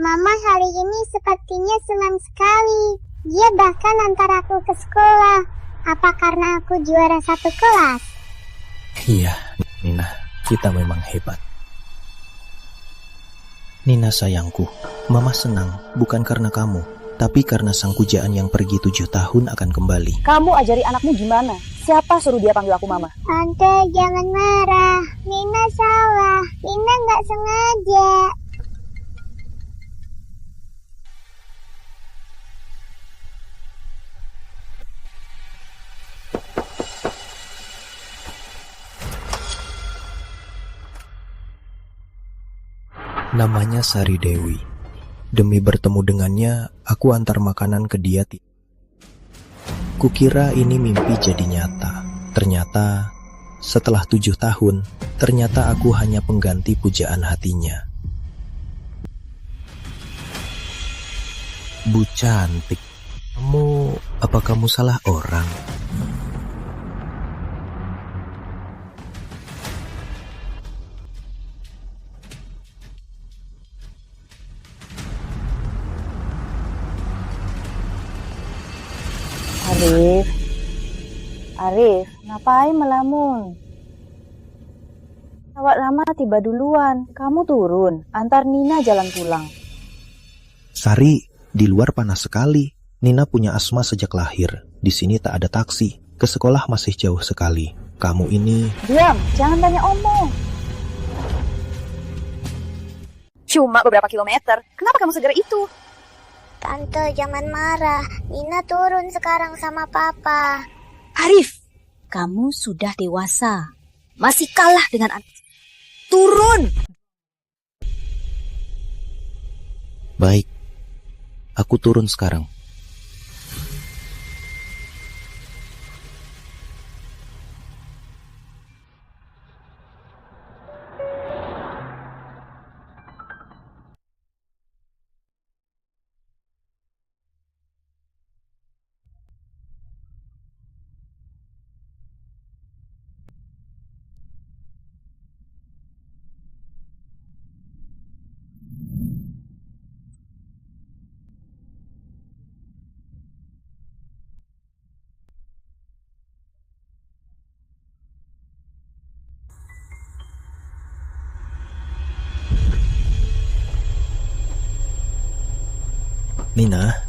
Mama hari ini sepertinya senang sekali. Dia bahkan antar aku ke sekolah. Apa karena aku juara satu kelas? Iya, Nina, kita memang hebat. Nina sayangku, Mama senang bukan karena kamu, tapi karena sang pujaan yang pergi 7 tahun akan kembali. Kamu ajari anakmu gimana? Siapa suruh dia panggil aku Mama? Tante, jangan marah. Nina salah. Nina nggak sengaja. Namanya Sari Dewi. Demi bertemu dengannya, aku antar makanan ke dia. Kukira ini mimpi jadi nyata. Ternyata, setelah 7 tahun, ternyata aku hanya pengganti pujaan hatinya. Bu cantik, apa kamu salah orang? Arif, ngapain melamun? Awak lama tiba duluan, kamu turun, antar Nina jalan pulang. Sari, di luar panas sekali. Nina punya asma sejak lahir. Di sini tak ada taksi. Ke sekolah masih jauh sekali. Kamu ini... Diam, jangan banyak omong. Cuma beberapa kilometer, kenapa kamu segera itu? Tante, jangan marah. Nina turun sekarang sama Papa. Arif, kamu sudah dewasa. Masih kalah dengan anak. Turun! Baik, aku turun sekarang.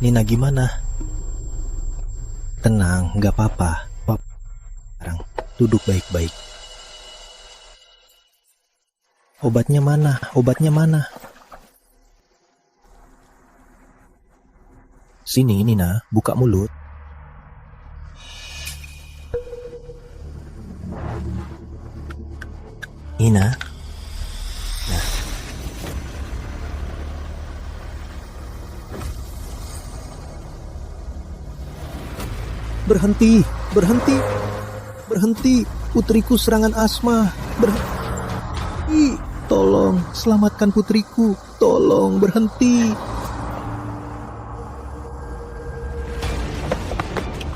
Nina gimana? Tenang, gak apa-apa. Sekarang, duduk baik-baik. Obatnya mana? Sini, Nina, buka mulut. Nina. Nah. Berhenti, putriku serangan asma. Berhenti, tolong selamatkan putriku, tolong berhenti.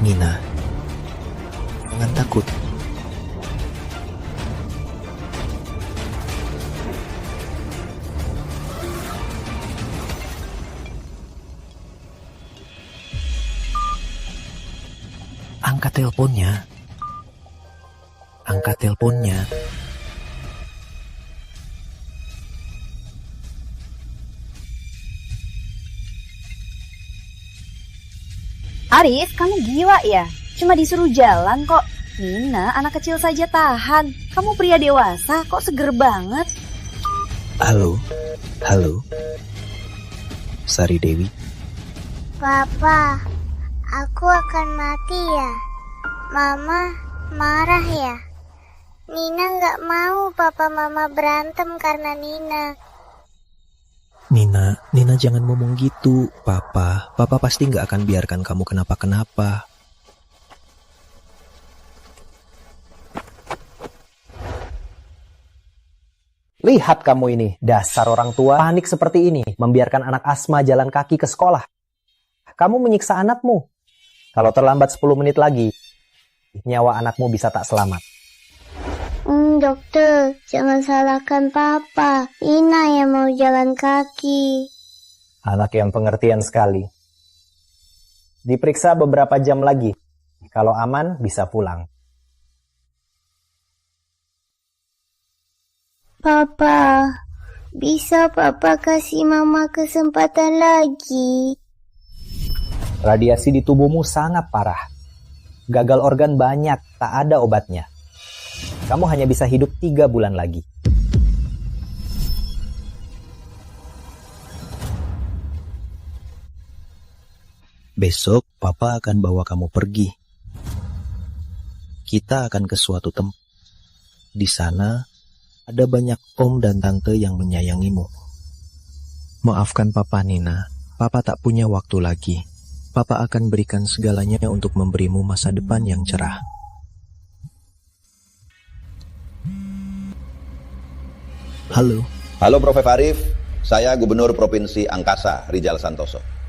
Nina, jangan takut. Angkat teleponnya. Arif, kamu gila ya? Cuma disuruh jalan kok. Nina, anak kecil saja tahan. Kamu pria dewasa, kok seger banget. Halo. Sari Dewi. Papa, aku akan mati ya? Mama marah ya? Nina nggak mau papa mama berantem karena Nina. Nina jangan ngomong gitu. Papa pasti nggak akan biarkan kamu kenapa-kenapa. Lihat kamu ini, dasar orang tua panik seperti ini, membiarkan anak asma jalan kaki ke sekolah. Kamu menyiksa anakmu. Kalau terlambat 10 menit lagi, nyawa anakmu bisa tak selamat. Dokter, jangan salahkan Papa. Nina yang mau jalan kaki. Anak yang pengertian sekali. Diperiksa beberapa jam lagi. Kalau aman, bisa pulang. Papa, bisa Papa kasih Mama kesempatan lagi? Radiasi di tubuhmu sangat parah. Gagal organ banyak, tak ada obatnya. Kamu hanya bisa hidup 3 bulan lagi. Besok Papa akan bawa kamu pergi. Kita akan ke suatu tempat. Di sana ada banyak om dan tante yang menyayangimu. Maafkan Papa, Nina. Papa tak punya waktu lagi. Papa akan berikan segalanya untuk memberimu masa depan yang cerah. Halo. Halo Prof. Arif, saya Gubernur Provinsi Angkasa, Rijal Santoso.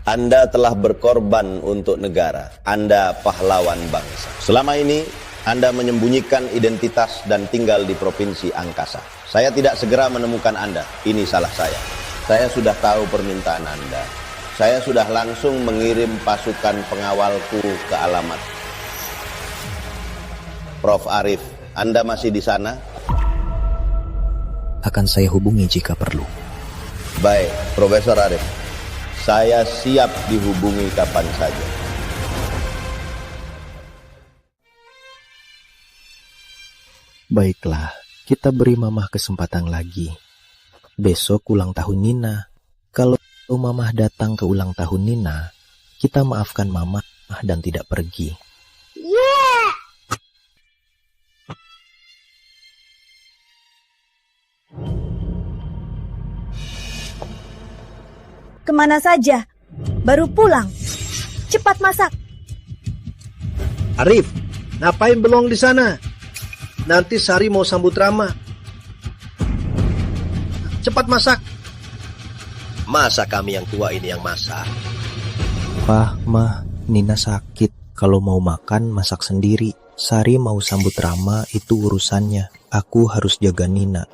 Anda telah berkorban untuk negara, Anda pahlawan bangsa. Selama ini, Anda menyembunyikan identitas dan tinggal di Provinsi Angkasa. Saya tidak segera menemukan Anda, ini salah saya. Saya sudah tahu permintaan Anda. Saya sudah langsung mengirim pasukan pengawalku ke alamat. Prof. Arif, Anda masih di sana? Akan saya hubungi jika perlu. Baik, Profesor Arif. Saya siap dihubungi kapan saja. Baiklah, kita beri Mamah kesempatan lagi. Besok ulang tahun Nina. Kalau Mamah datang ke ulang tahun Nina, kita maafkan Mamah dan tidak pergi. Yeah! Kemana saja? Baru pulang. Cepat masak. Arif, ngapain belum di sana? Nanti Sari mau sambut Rama. Cepat masak. Masa kami yang tua ini yang masak? Pah, Mah, Nina sakit. Kalau mau makan, masak sendiri. Sari mau sambut Rama, itu urusannya. Aku harus jaga Nina.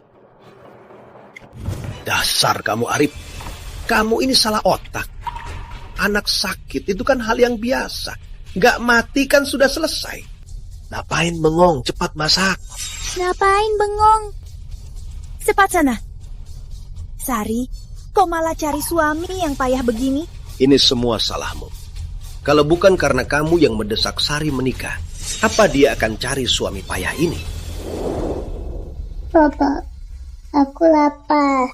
Dasar kamu Arif. Kamu ini salah otak. Anak sakit itu kan hal yang biasa. Gak mati kan sudah selesai. Ngapain bengong? Cepat masak. Ngapain bengong? Cepat sana. Sari, kok malah cari suami yang payah begini? Ini semua salahmu. Kalau bukan karena kamu yang mendesak Sari menikah, apa dia akan cari suami payah ini? Papa, aku lapar.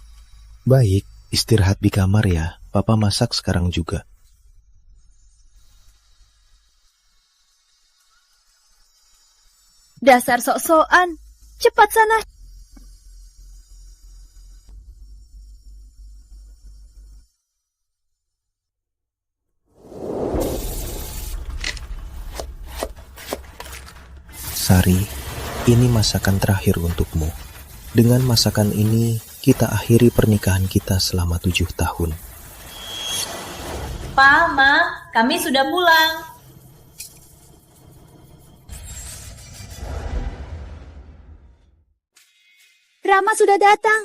Baik, istirahat di kamar ya. Papa masak sekarang juga. Dasar sok-sokan. Cepat sana. Sari, ini masakan terakhir untukmu. Dengan masakan ini, kita akhiri pernikahan kita selama 7 tahun. Pa, Ma, kami sudah pulang. Rama sudah datang.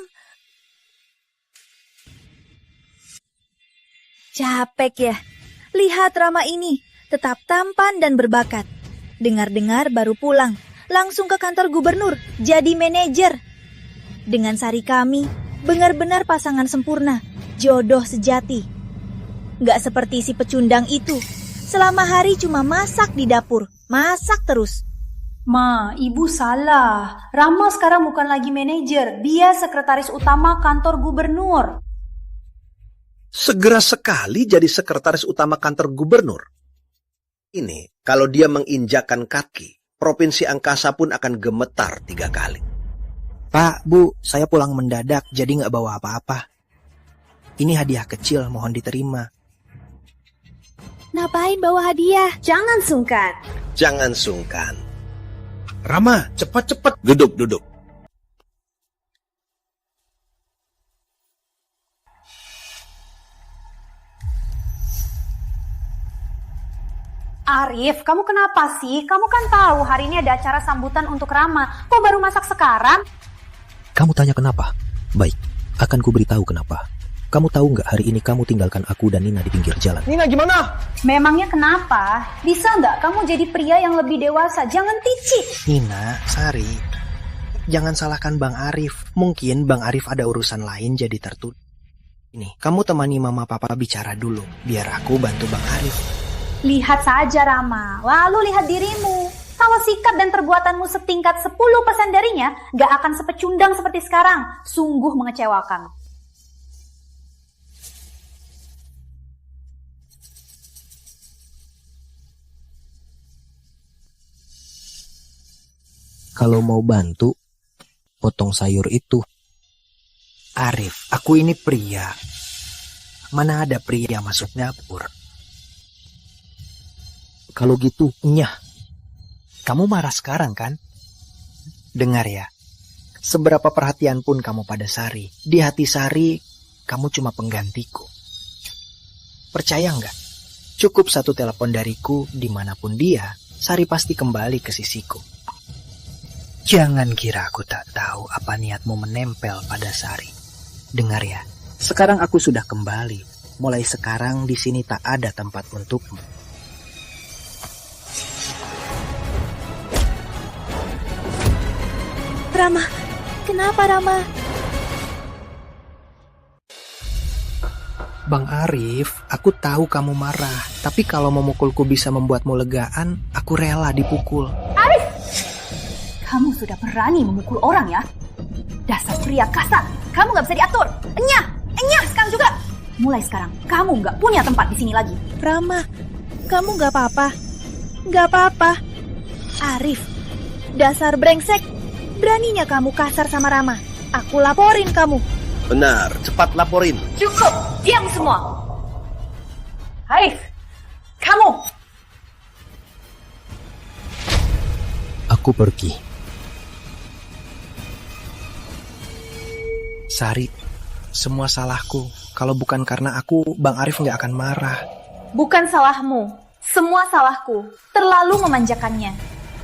Capek ya. Lihat Rama ini, tetap tampan dan berbakat. Dengar-dengar baru pulang, langsung ke kantor gubernur, jadi manajer. Dengan Sari kami, benar-benar pasangan sempurna, jodoh sejati. Gak seperti si pecundang itu, selama hari cuma masak di dapur, masak terus. Ma, ibu salah. Rama sekarang bukan lagi manajer, dia sekretaris utama kantor gubernur. Segera sekali jadi sekretaris utama kantor gubernur. Ini, kalau dia menginjakkan kaki, Provinsi Angkasa pun akan gemetar 3 kali. Pak, Bu, saya pulang mendadak jadi nggak bawa apa-apa. Ini hadiah kecil, mohon diterima. Ngapain bawa hadiah? Jangan sungkan. Jangan sungkan. Rama, cepat-cepat. Duduk. Arif, kamu kenapa sih? Kamu kan tahu hari ini ada acara sambutan untuk Rama. Kok baru masak sekarang? Kamu tanya kenapa? Baik, akan kuberitahu kenapa. kamu tahu nggak hari ini kamu tinggalkan aku dan Nina di pinggir jalan? Nina gimana? Memangnya kenapa? Bisa nggak kamu jadi pria yang lebih dewasa? Jangan ticik. Nina, Sari, jangan salahkan Bang Arif. Mungkin Bang Arif ada urusan lain jadi tertunda. Ini, kamu temani mama papa bicara dulu, biar aku bantu Bang Arif. Lihat saja Rama, lalu lihat dirimu. Kalau sikap dan perbuatanmu setingkat 10% darinya, nggak akan sepecundang seperti sekarang. Sungguh mengecewakan. Kalau mau bantu, potong sayur itu. Arif, aku ini pria. Mana ada pria masuk dapur? Kalau gitu, Nyah, kamu marah sekarang kan? Dengar ya, seberapa perhatian pun kamu pada Sari, di hati Sari, kamu cuma penggantiku. Percaya nggak? Cukup satu telepon dariku, dimanapun dia, Sari pasti kembali ke sisiku. Jangan kira aku tak tahu apa niatmu menempel pada Sari. Dengar ya, sekarang aku sudah kembali. Mulai sekarang di sini tak ada tempat untukmu. Rama, kenapa Rama? Bang Arif, aku tahu kamu marah. Tapi kalau memukulku bisa membuatmu legaan, aku rela dipukul. Arif! Kamu sudah berani memukul orang ya? Dasar pria kasar, kamu gak bisa diatur. Enyah sekarang juga. Mulai sekarang, kamu gak punya tempat di sini lagi. Rama, kamu gak apa-apa? Gak apa-apa. Arif, dasar brengsek. Beraninya kamu kasar sama Rama. Aku laporin kamu. Benar, cepat laporin. Cukup, diam semua. Arif, kamu. aku pergi. Sari, semua salahku. Kalau bukan karena aku, Bang Arif nggak akan marah. Bukan salahmu, semua salahku. Terlalu memanjakannya.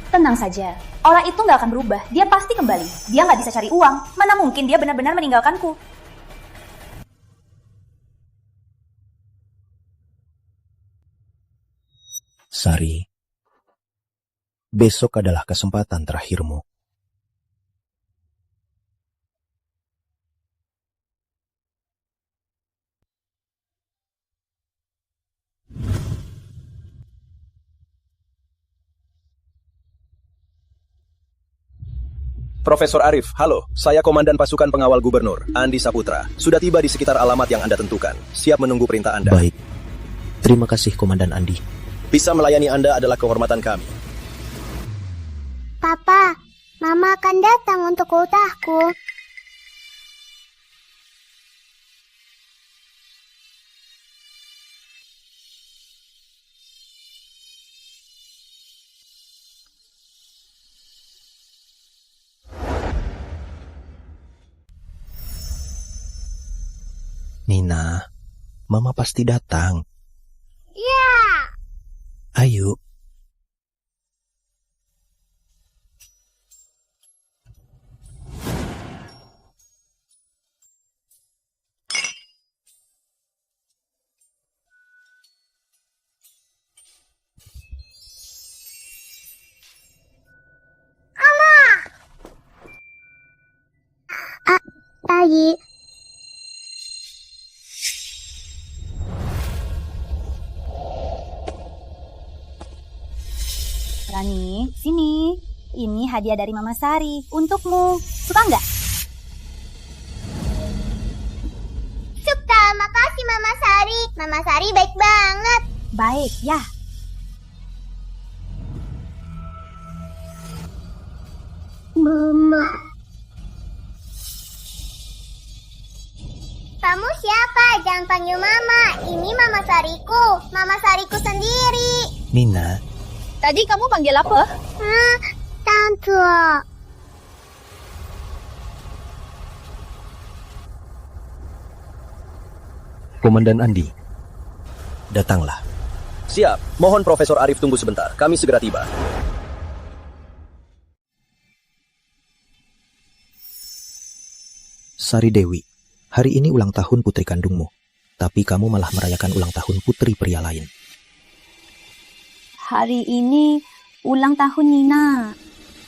Tenang saja, orang itu nggak akan berubah. Dia pasti kembali. Dia nggak bisa cari uang. Mana mungkin dia benar-benar meninggalkanku. Sari, besok adalah kesempatan terakhirmu. Profesor Arif, halo. Saya Komandan Pasukan Pengawal Gubernur, Andi Saputra. Sudah tiba di sekitar alamat yang Anda tentukan. Siap menunggu perintah Anda. Baik. Terima kasih, Komandan Andi. Bisa melayani Anda adalah kehormatan kami. Papa, Mama akan datang untuk ultahku. Nina, Mama pasti datang. Ya. Ayo. Pagi. Rani, sini. Ini hadiah dari Mama Sari untukmu. Suka nggak? Suka, makasih Mama Sari. Mama Sari baik banget. Baik, ya. Mama. Kamu siapa? Jangan panggil Mama. Ini Mama Sariku. Mama Sariku sendiri. Nina. Tadi kamu panggil apa? Tante. Komandan Andi, datanglah. Siap. Mohon Profesor Arif tunggu sebentar. Kami segera tiba. Sari Dewi, Hari ini ulang tahun putri kandungmu, tapi kamu malah merayakan ulang tahun putri pria lain. Hari ini ulang tahun Nina.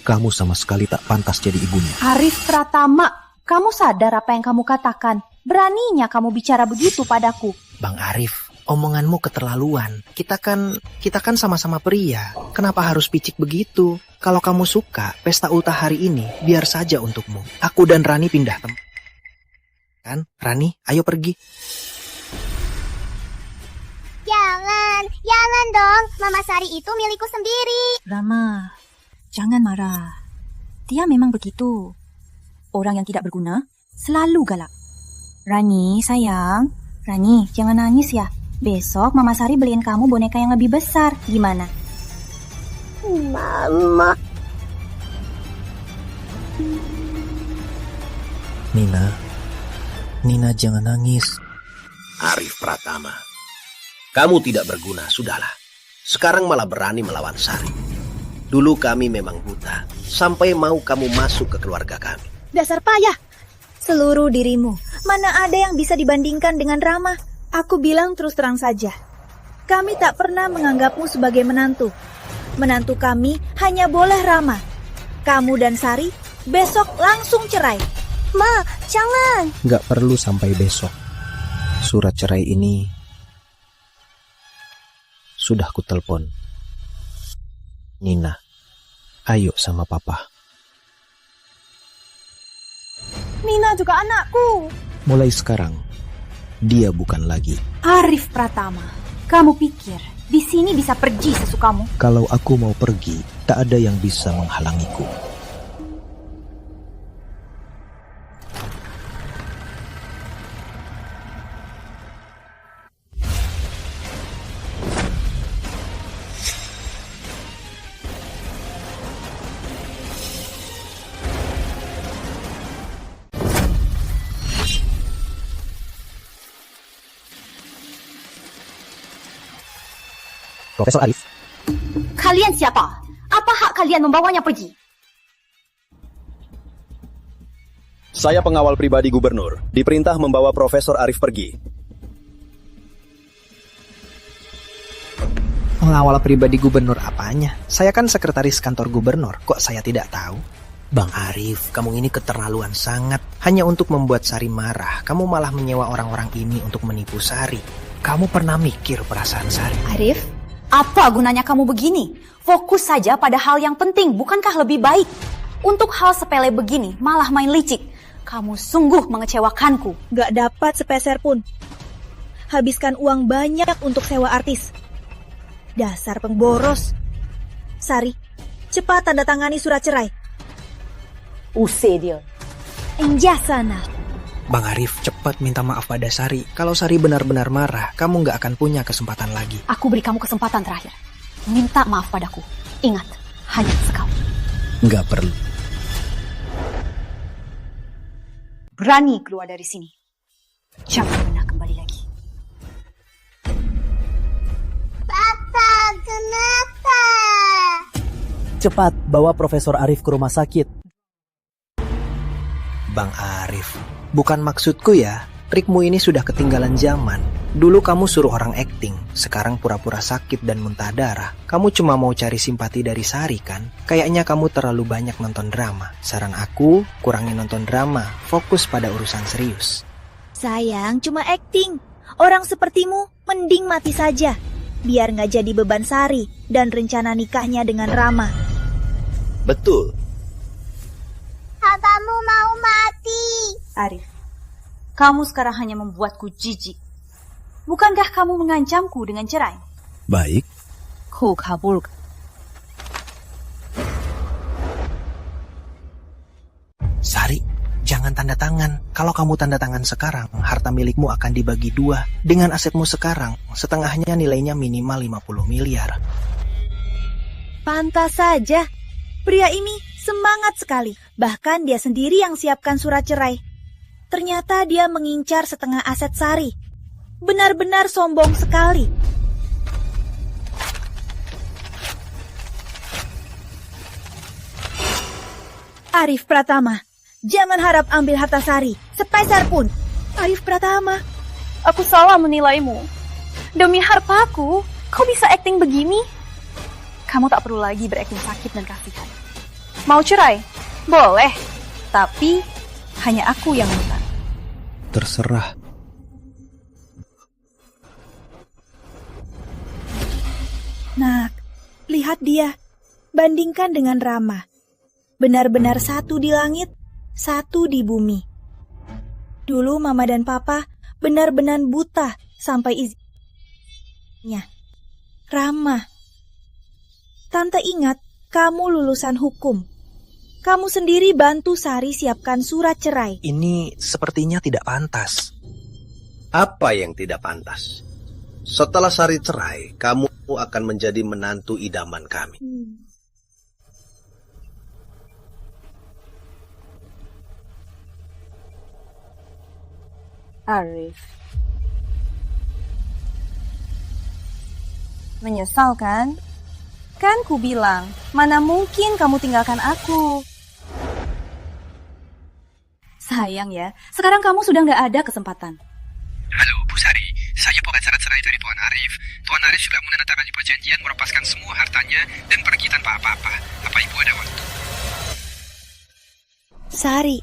Kamu sama sekali tak pantas jadi ibunya. Arif Pratama, kamu sadar apa yang kamu katakan? Beraninya kamu bicara begitu padaku. Bang Arif, omonganmu keterlaluan. Kita kan sama-sama pria. Kenapa harus picik begitu? Kalau kamu suka, pesta ultah hari ini biar saja untukmu. Aku dan Rani pindah tempat. Kan, Rani, ayo pergi. Jangan dong. Mama Sari itu milikku sendiri. Rama, jangan marah. Dia memang begitu. Orang yang tidak berguna selalu galak. Rani, sayang. Rani, jangan nangis ya. Besok Mama Sari beliin kamu boneka yang lebih besar. Gimana? Mama. Nina jangan nangis. Arif Pratama, kamu tidak berguna, sudahlah. Sekarang malah berani melawan Sari. Dulu kami memang buta, sampai mau kamu masuk ke keluarga kami. Dasar payah. Seluruh dirimu, mana ada yang bisa dibandingkan dengan Rama? Aku bilang terus terang saja. Kami tak pernah menganggapmu sebagai menantu. Menantu kami hanya boleh Rama. Kamu dan Sari besok langsung cerai. Ma, jangan. Gak perlu sampai besok. Surat cerai ini sudah kutelepon. Nina, ayo sama papa. Nina juga anakku. Mulai sekarang, dia bukan lagi. Arif Pratama, kamu pikir di sini bisa pergi sesukamu? Kalau aku mau pergi, tak ada yang bisa menghalangiku. Profesor Arif. Kalian siapa? Apa hak kalian membawanya pergi? Saya pengawal pribadi gubernur, diperintah membawa Profesor Arif pergi. Pengawal pribadi gubernur apanya? Saya kan sekretaris kantor gubernur, kok saya tidak tahu? Bang Arif, kamu ini keterlaluan sangat. Hanya untuk membuat Sari marah, kamu malah menyewa orang-orang ini untuk menipu Sari. Kamu pernah mikir perasaan Sari? Arif, apa gunanya kamu begini? Fokus saja pada hal yang penting, bukankah lebih baik? Untuk hal sepele begini, malah main licik. Kamu sungguh mengecewakanku. Gak dapat sepeser pun. Habiskan uang banyak untuk sewa artis. Dasar pemboros. Sari, cepat tanda tangani surat cerai. Usai dia. Enjah sana. Bang Arif, cepat minta maaf pada Sari. Kalau Sari benar-benar marah, kamu nggak akan punya kesempatan lagi. Aku beri kamu kesempatan terakhir. Minta maaf padaku. Ingat, hanya sekali. Nggak perlu. Berani keluar dari sini. Jangan pernah kembali lagi. Papa, kenapa? Cepat bawa Profesor Arif ke rumah sakit. Bang Arif, bukan maksudku ya. Trikmu ini sudah ketinggalan zaman. Dulu kamu suruh orang akting, sekarang pura-pura sakit dan muntah darah. Kamu cuma mau cari simpati dari Sari kan? Kayaknya kamu terlalu banyak nonton drama. Saran aku, kurangi nonton drama, fokus pada urusan serius. Sayang, cuma akting. Orang sepertimu mending mati saja. Biar nggak jadi beban Sari dan rencana nikahnya dengan Rama. Betul. Papamu mau mati. Arif, kamu sekarang hanya membuatku jijik. Bukankah kamu mengancamku dengan cerai? Baik. Ku kabul. Sari, jangan tanda tangan. Kalau kamu tanda tangan sekarang, harta milikmu akan dibagi 2. Dengan asetmu sekarang, setengahnya nilainya minimal 50 miliar. Pantas saja. Pria ini semangat sekali. Bahkan dia sendiri yang siapkan surat cerai. Ternyata dia mengincar setengah aset Sari. Benar-benar sombong sekali. Arif Pratama, jangan harap ambil harta Sari sepeser pun. Arif Pratama. Aku salah menilaimu. Demi hartaku, kau bisa akting begini? Kamu tak perlu lagi berakting sakit dan kasihan. Mau cerai? Boleh. Tapi hanya aku yang minta. Terserah. Nak, lihat dia. Bandingkan dengan Rama. Benar-benar satu di langit, satu di bumi. Dulu Mama dan Papa benar-benar buta sampai izinnya. Rama, Tante ingat kamu lulusan hukum. Kamu sendiri bantu Sari siapkan surat cerai. Ini sepertinya tidak pantas. Apa yang tidak pantas? Setelah Sari cerai, kamu akan menjadi menantu idaman kami. Arif. Menyesal kan? Kan ku bilang, mana mungkin kamu tinggalkan aku. Sayang ya, sekarang kamu sudah nggak ada kesempatan. Halo, Bu Sari. Saya pengacara cerai dari Tuan Arif. Tuan Arif sudah menandatangani perjanjian melepaskan semua hartanya dan pergi tanpa apa-apa. Apa Ibu ada waktu? Sari,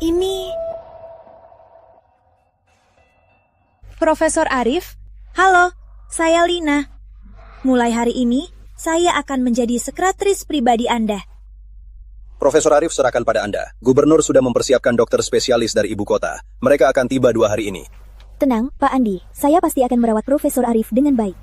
ini... Profesor Arif, halo, saya Lina. Mulai hari ini, saya akan menjadi sekretaris pribadi Anda. Profesor Arif serahkan pada Anda. Gubernur sudah mempersiapkan dokter spesialis dari ibu kota. Mereka akan tiba 2 hari ini. Tenang, Pak Andi. Saya pasti akan merawat Profesor Arif dengan baik.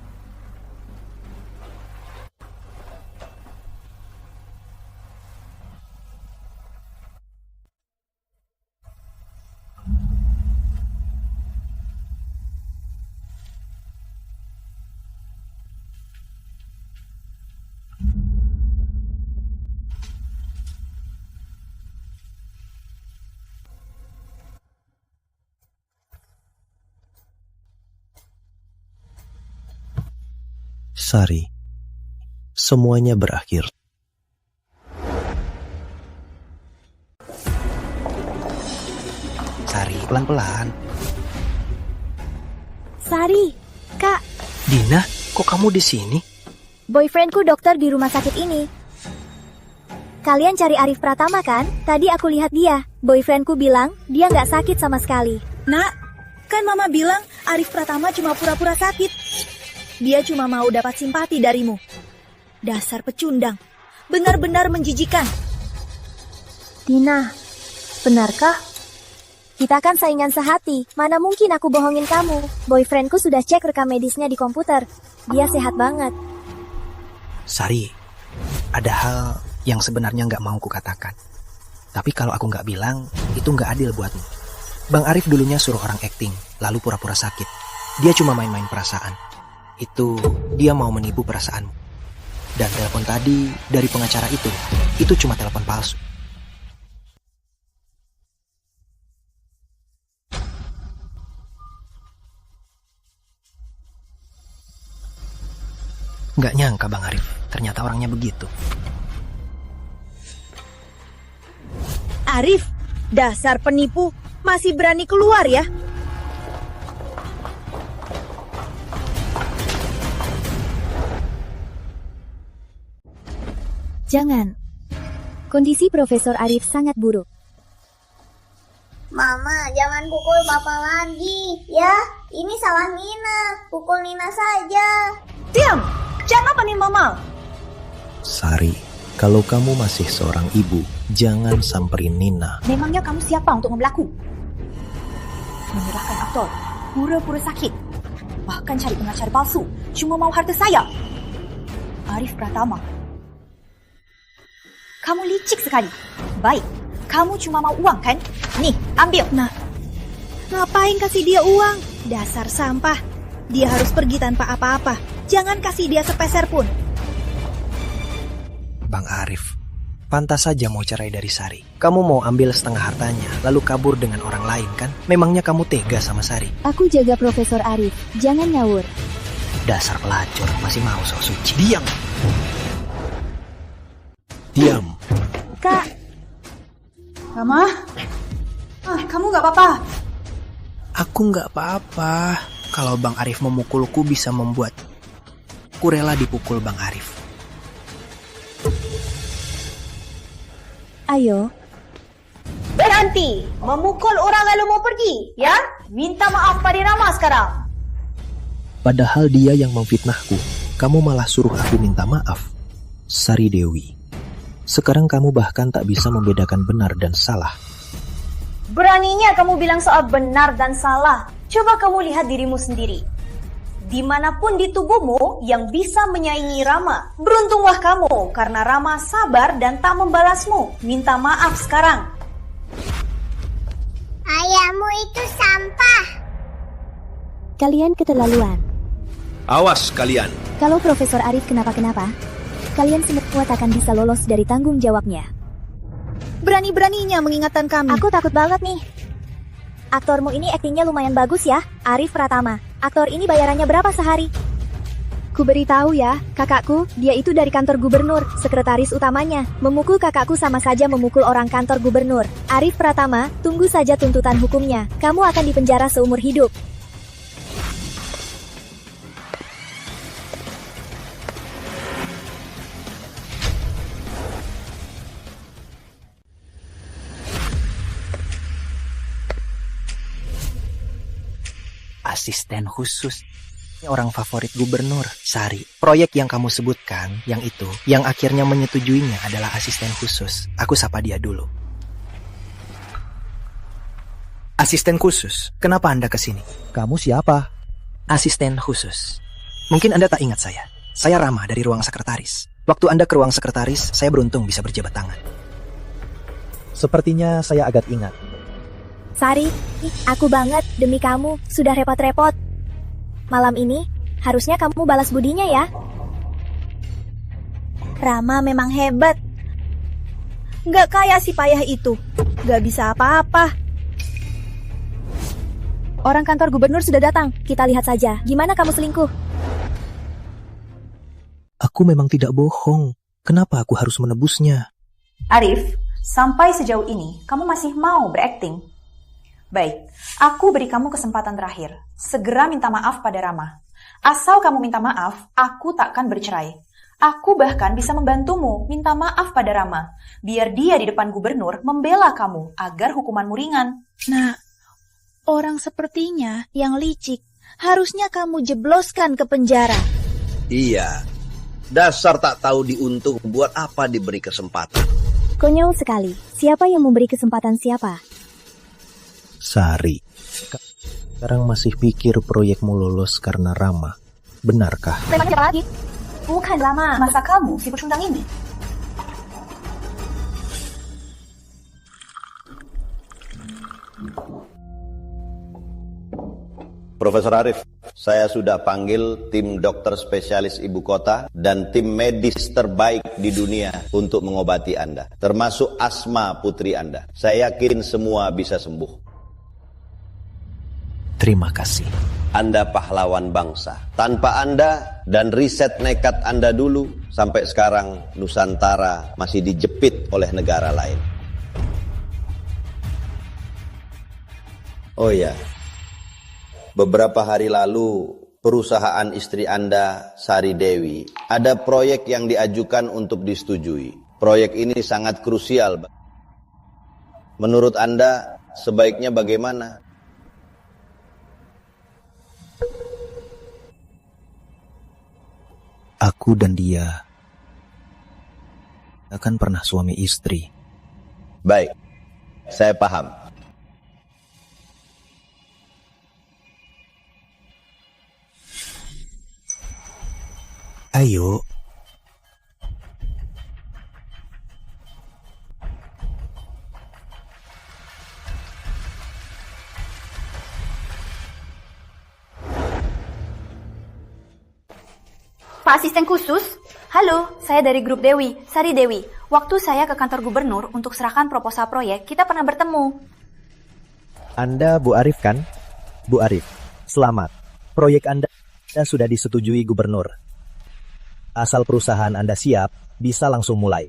Sari, semuanya berakhir. Sari, pelan-pelan. Sari, Kak. Dina, kok kamu di sini? Boyfriendku dokter di rumah sakit ini. Kalian cari Arif Pratama kan? Tadi aku lihat dia. Boyfriendku bilang dia nggak sakit sama sekali. Nak, kan Mama bilang Arif Pratama cuma pura-pura sakit. Dia cuma mau dapat simpati darimu. Dasar pecundang. Benar-benar menjijikan. Dina, benarkah? Kita kan saingan sehati. Mana mungkin aku bohongin kamu. Boyfriendku sudah cek rekam medisnya di komputer. Dia sehat banget. Sari, ada hal yang sebenarnya nggak mau kukatakan. Tapi kalau aku nggak bilang, itu nggak adil buatmu. Bang Arif dulunya suruh orang akting, lalu pura-pura sakit. Dia cuma main-main perasaan. Itu dia mau menipu perasaanmu. Dan telepon tadi dari pengacara itu cuma telepon palsu. Nggak nyangka Bang Arif, ternyata orangnya begitu. Arif, dasar penipu, masih berani keluar ya? Jangan. Kondisi Profesor Arif sangat buruk. Mama, jangan pukul Papa lagi. Ya, ini salah Nina. Pukul Nina saja. Diam! Jangan panin Mama. Sari, kalau kamu masih seorang ibu, jangan samperin Nina. Memangnya kamu siapa untuk membelaku? Menyerahkan aktor, pura-pura sakit. Bahkan cari pengacara palsu, cuma mau harta saya. Arif Pratama. Kamu licik sekali. Baik, kamu cuma mau uang kan? Nih, ambil. Nah, ngapain kasih dia uang? Dasar sampah. Dia harus pergi tanpa apa-apa. Jangan kasih dia sepeser pun. Bang Arif, pantas saja mau cerai dari Sari. Kamu mau ambil setengah hartanya, lalu kabur dengan orang lain kan? Memangnya kamu tega sama Sari? Aku jaga Profesor Arif. Jangan ngawur. Dasar pelacur, masih mau sok suci. Diam! Diam. Kak. Mama? Kamu gak apa-apa? Aku nggak apa-apa. Kalau Bang Arif memukulku bisa membuat ku rela dipukul Bang Arif. Ayo. Berhenti memukul orang lalu mau pergi, ya? Minta maaf pada Rama sekarang. Padahal dia yang memfitnahku. Kamu malah suruh aku minta maaf. Sari Dewi. Sekarang kamu bahkan tak bisa membedakan benar dan salah. Beraninya kamu bilang soal benar dan salah. Coba kamu lihat dirimu sendiri. Dimanapun di tubuhmu yang bisa menyaingi Rama. Beruntunglah kamu karena Rama sabar dan tak membalasmu. Minta maaf sekarang. Ayahmu itu sampah. Kalian keterlaluan. Awas kalian. Kalau Profesor Arif kenapa-kenapa, kalian semua tak akan bisa lolos dari tanggung jawabnya. Berani-beraninya mengingatkan kami. Aku takut banget nih. Aktormu ini aktingnya lumayan bagus ya, Arif Pratama. Aktor ini bayarannya berapa sehari? Ku beritahu ya, kakakku, dia itu dari kantor gubernur, sekretaris utamanya. Memukul kakakku sama saja memukul orang kantor gubernur. Arif Pratama, tunggu saja tuntutan hukumnya. Kamu akan dipenjara seumur hidup. Asisten khusus. Orang favorit gubernur, Sari. Proyek yang kamu sebutkan, yang itu, yang akhirnya menyetujuinya adalah asisten khusus. Aku sapa dia dulu. Asisten khusus, kenapa Anda kesini? Kamu siapa? Asisten khusus. Mungkin Anda tak ingat saya. Saya Rama dari ruang sekretaris. Waktu Anda ke ruang sekretaris, saya beruntung bisa berjabat tangan. Sepertinya saya agak ingat. Sari, aku banget demi kamu, sudah repot-repot. Malam ini, harusnya kamu balas budinya ya. Rama memang hebat. Nggak kayak si payah itu. Nggak bisa apa-apa. Orang kantor gubernur sudah datang. Kita lihat saja, gimana kamu selingkuh? Aku memang tidak bohong. Kenapa aku harus menebusnya? Arif, sampai sejauh ini kamu masih mau berakting? Baik, aku beri kamu kesempatan terakhir. Segera minta maaf pada Rama. Asal kamu minta maaf, aku takkan bercerai. Aku bahkan bisa membantumu minta maaf pada Rama. Biar dia di depan gubernur membela kamu agar hukumanmu ringan. Nah, orang sepertinya yang licik harusnya kamu jebloskan ke penjara. Iya, dasar tak tahu diuntung buat apa diberi kesempatan. Konyol sekali. Siapa yang memberi kesempatan siapa? Sari, sekarang masih pikir proyekmu lolos karena Rama. Benarkah? Bukan Rama, masa kamu si pecundang ini? Profesor Arif, saya sudah panggil tim dokter spesialis ibu kota dan tim medis terbaik di dunia untuk mengobati Anda, termasuk asma putri Anda. Saya yakin semua bisa sembuh. Terima kasih. Anda pahlawan bangsa. Tanpa Anda dan riset nekat Anda dulu, sampai sekarang Nusantara masih dijepit oleh negara lain. Oh ya, beberapa hari lalu perusahaan istri Anda, Sari Dewi, ada proyek yang diajukan untuk disetujui. Proyek ini sangat krusial. Menurut Anda, sebaiknya bagaimana? Aku dan dia akan pernah suami istri. Baik, saya paham. Ayo. Pak Asisten Khusus, halo, saya dari grup Dewi, Sari Dewi. Waktu saya ke kantor gubernur untuk serahkan proposal proyek, kita pernah bertemu. Anda Bu Arif kan? Bu Arif, selamat. Proyek Anda sudah disetujui gubernur. Asal perusahaan Anda siap, bisa langsung mulai.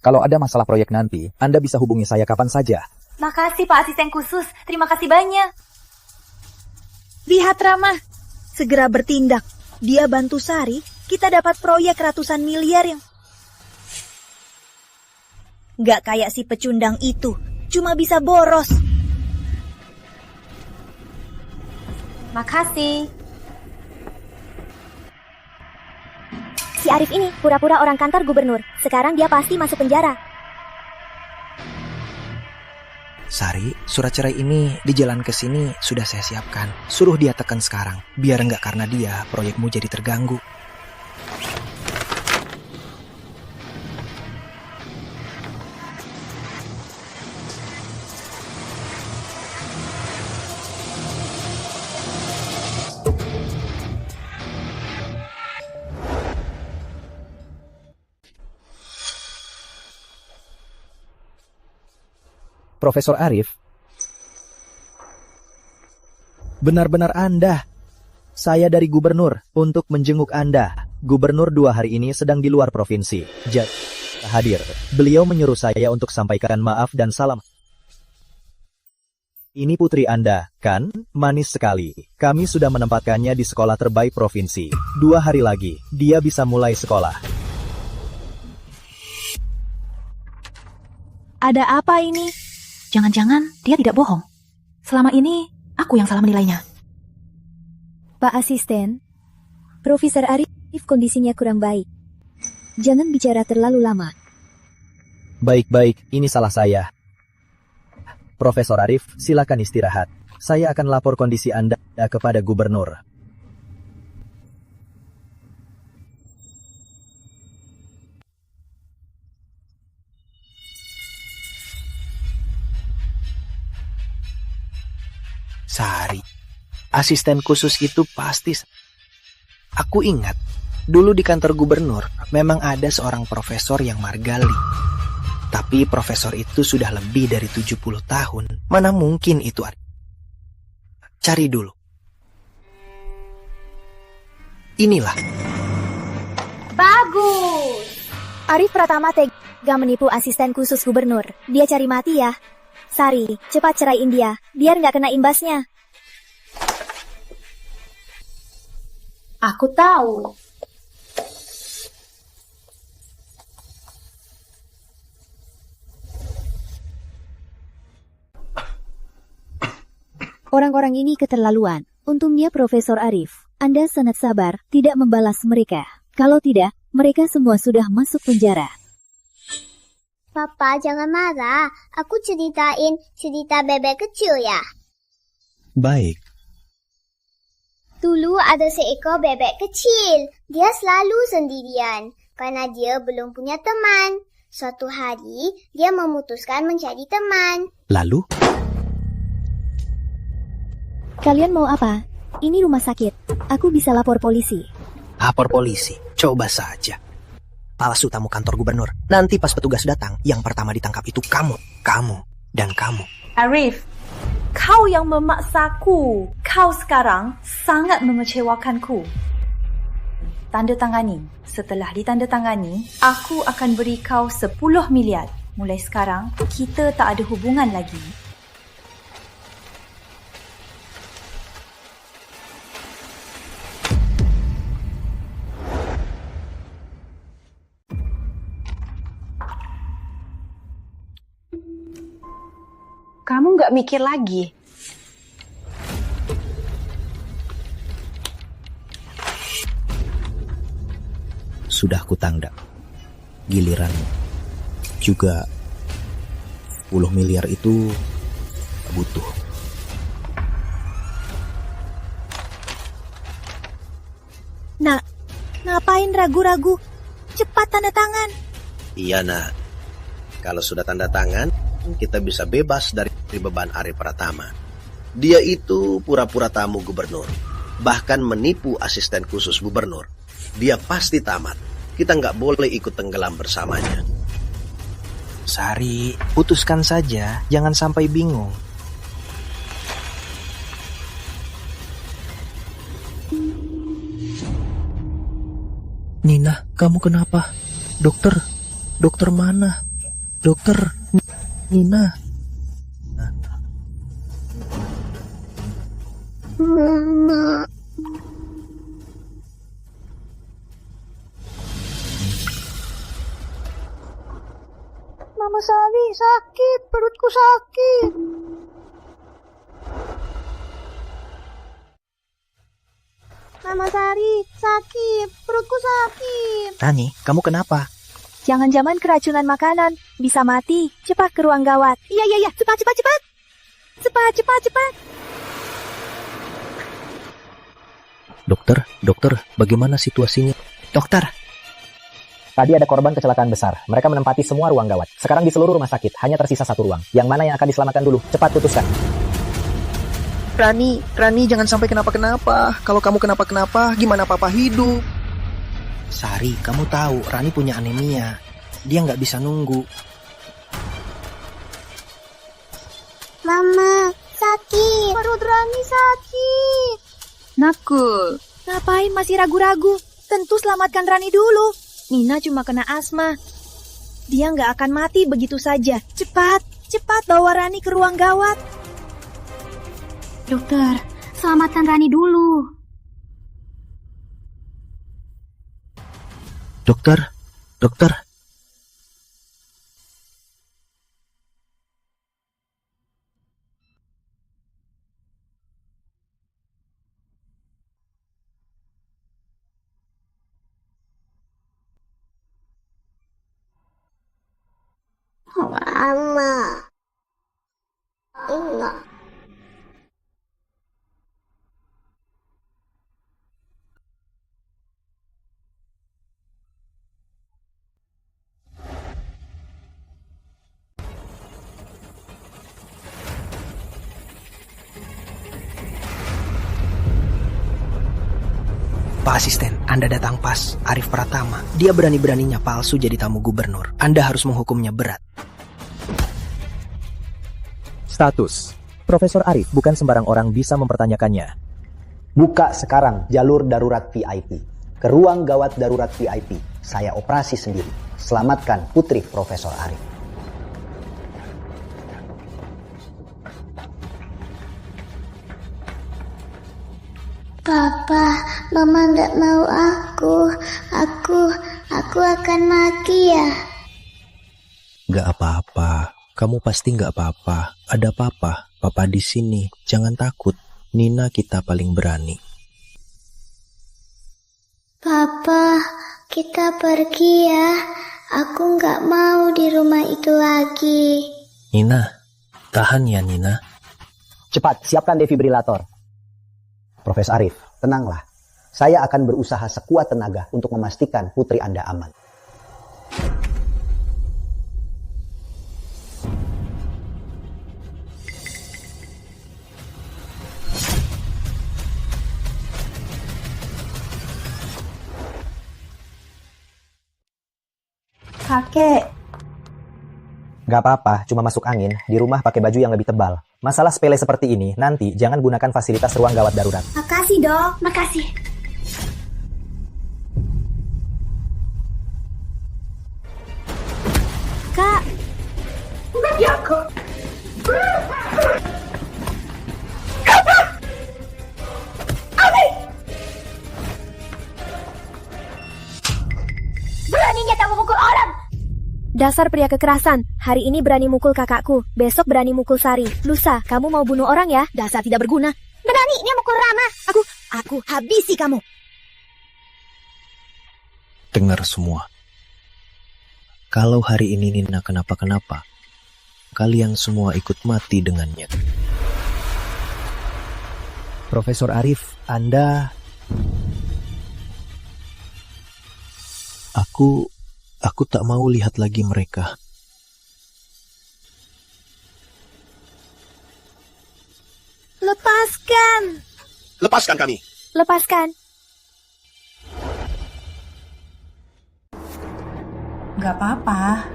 Kalau ada masalah proyek nanti, Anda bisa hubungi saya kapan saja. Makasih Pak Asisten Khusus, terima kasih banyak. Lihat Rama, segera bertindak. Dia bantu Sari, kita dapat proyek ratusan miliar yang... Gak kayak si pecundang itu, cuma bisa boros. Makasih. Si Arif ini pura-pura orang kantor gubernur. Sekarang dia pasti masuk penjara. Sari, surat cerai ini di jalan ke sini sudah saya siapkan. Suruh dia tekan sekarang, biar nggak karena dia proyekmu jadi terganggu. Profesor Arif, benar-benar Anda. Saya dari gubernur untuk menjenguk Anda. Gubernur 2 hari ini sedang di luar provinsi. Jadi hadir. Beliau menyuruh saya untuk sampaikan maaf dan salam. Ini putri Anda, kan? Manis sekali. Kami sudah menempatkannya di sekolah terbaik provinsi. 2 hari lagi, dia bisa mulai sekolah. Ada apa ini? Jangan-jangan dia tidak bohong. Selama ini aku yang salah menilainya. Pak Asisten, Profesor Arif kondisinya kurang baik. Jangan bicara terlalu lama. Baik-baik, ini salah saya. Profesor Arif, silakan istirahat. Saya akan lapor kondisi Anda kepada gubernur. Sari, asisten khusus itu pasti... Aku ingat, dulu di kantor gubernur memang ada seorang profesor yang margali. Tapi profesor itu sudah lebih dari 70 tahun. Mana mungkin itu ada? Cari dulu. Inilah. Bagus! Arif Pratama tega menipu asisten khusus gubernur. Dia cari mati ya. Sari, cepat ceraiin dia, biar nggak kena imbasnya. Aku tahu. Orang-orang ini keterlaluan. Untungnya Profesor Arif, Anda sangat sabar, tidak membalas mereka. Kalau tidak, mereka semua sudah masuk penjara. Papa, jangan marah. Aku ceritain cerita bebek kecil ya. Baik. Dulu ada seekor bebek kecil. Dia selalu sendirian karena dia belum punya teman. Suatu hari, dia memutuskan mencari teman. Lalu? Kalian mau apa? Ini rumah sakit. Aku bisa lapor polisi. Lapor polisi? Coba saja. Palsu tamu kantor gubernur. Nanti pas petugas datang, yang pertama ditangkap itu kamu, dan kamu. Arif, kau yang memaksaku. Kau sekarang sangat mengecewakanku. Tanda tangani. Setelah ditandatangani, aku akan beri kau 10 miliar. Mulai sekarang, kita tak ada hubungan lagi. Kamu nggak mikir lagi? Sudah kutangkap. Giliran juga 10 miliar itu butuh. Nak, ngapain ragu-ragu? Cepat tanda tangan. Iya nak, kalau sudah tanda tangan, kita bisa bebas dari beban Arif Pratama. Dia itu pura-pura tamu gubernur, bahkan menipu asisten khusus gubernur. Dia pasti tamat. Kita nggak boleh ikut tenggelam bersamanya. Sari, putuskan saja, jangan sampai bingung. Nina, kamu kenapa? Dokter mana? Dokter, Nina. Mama. Mama Sari, sakit. Perutku sakit. Mama Sari, sakit. Perutku sakit. Rani, kamu kenapa? Jangan-jangan keracunan makanan. Bisa mati. Cepat ke ruang gawat. Iya. Cepat. Cepat. Dokter, bagaimana situasinya? Dokter, Tadi ada korban kecelakaan besar. Mereka menempati semua ruang gawat. Sekarang di seluruh rumah sakit, hanya tersisa satu ruang. Yang mana yang akan diselamatkan dulu? Cepat putuskan. Rani, jangan sampai kenapa-kenapa. Kalau kamu kenapa-kenapa, gimana papa hidup? Sari, kamu tahu Rani punya anemia. Dia nggak bisa nunggu. Mama, sakit. Perut Rani sakit. Nakul. Ngapain masih ragu-ragu? Tentu selamatkan Rani dulu. Nina cuma kena asma. Dia nggak akan mati begitu saja. Cepat bawa Rani ke ruang gawat. Dokter, selamatkan Rani dulu. Dokter. Mama. Enggak. Pak Asisten, Anda datang pas. Arif Pratama. Dia berani-beraninya palsu jadi tamu gubernur. Anda harus menghukumnya berat. Status. Profesor Arif bukan sembarang orang bisa mempertanyakannya. Buka sekarang jalur darurat VIP. Ke ruang gawat darurat VIP. Saya operasi sendiri. Selamatkan putri Profesor Arif. Papa, Mama nggak mau aku. Aku akan mati ya. Gak apa-apa. Kamu pasti gak apa-apa. Ada papa. Papa di sini. Jangan takut. Nina kita paling berani. Papa, kita pergi ya. Aku nggak mau di rumah itu lagi. Nina, tahan ya Nina. Cepat, siapkan defibrilator. Profesor Arif, tenanglah. Saya akan berusaha sekuat tenaga untuk memastikan putri Anda aman. Kakek. Gak apa-apa, cuma masuk angin. Di rumah pakai baju yang lebih tebal. Masalah sepele seperti ini, nanti jangan gunakan fasilitas ruang gawat darurat. Makasih dok, makasih. Kak. Enggak aku. Beraninya kamu mukul orang. Dasar pria kekerasan. Hari ini berani mukul kakakku. Besok berani mukul Sari. Lusa, kamu mau bunuh orang ya? Dasar tidak berguna. Beraninya mukul Rama. Aku habisi kamu. Dengar semua. Kalau hari ini Nina kenapa-kenapa, kalian semua ikut mati dengannya. Profesor Arif, Anda... Aku tak mau lihat lagi mereka. Lepaskan. Lepaskan kami. Lepaskan. Gak apa-apa.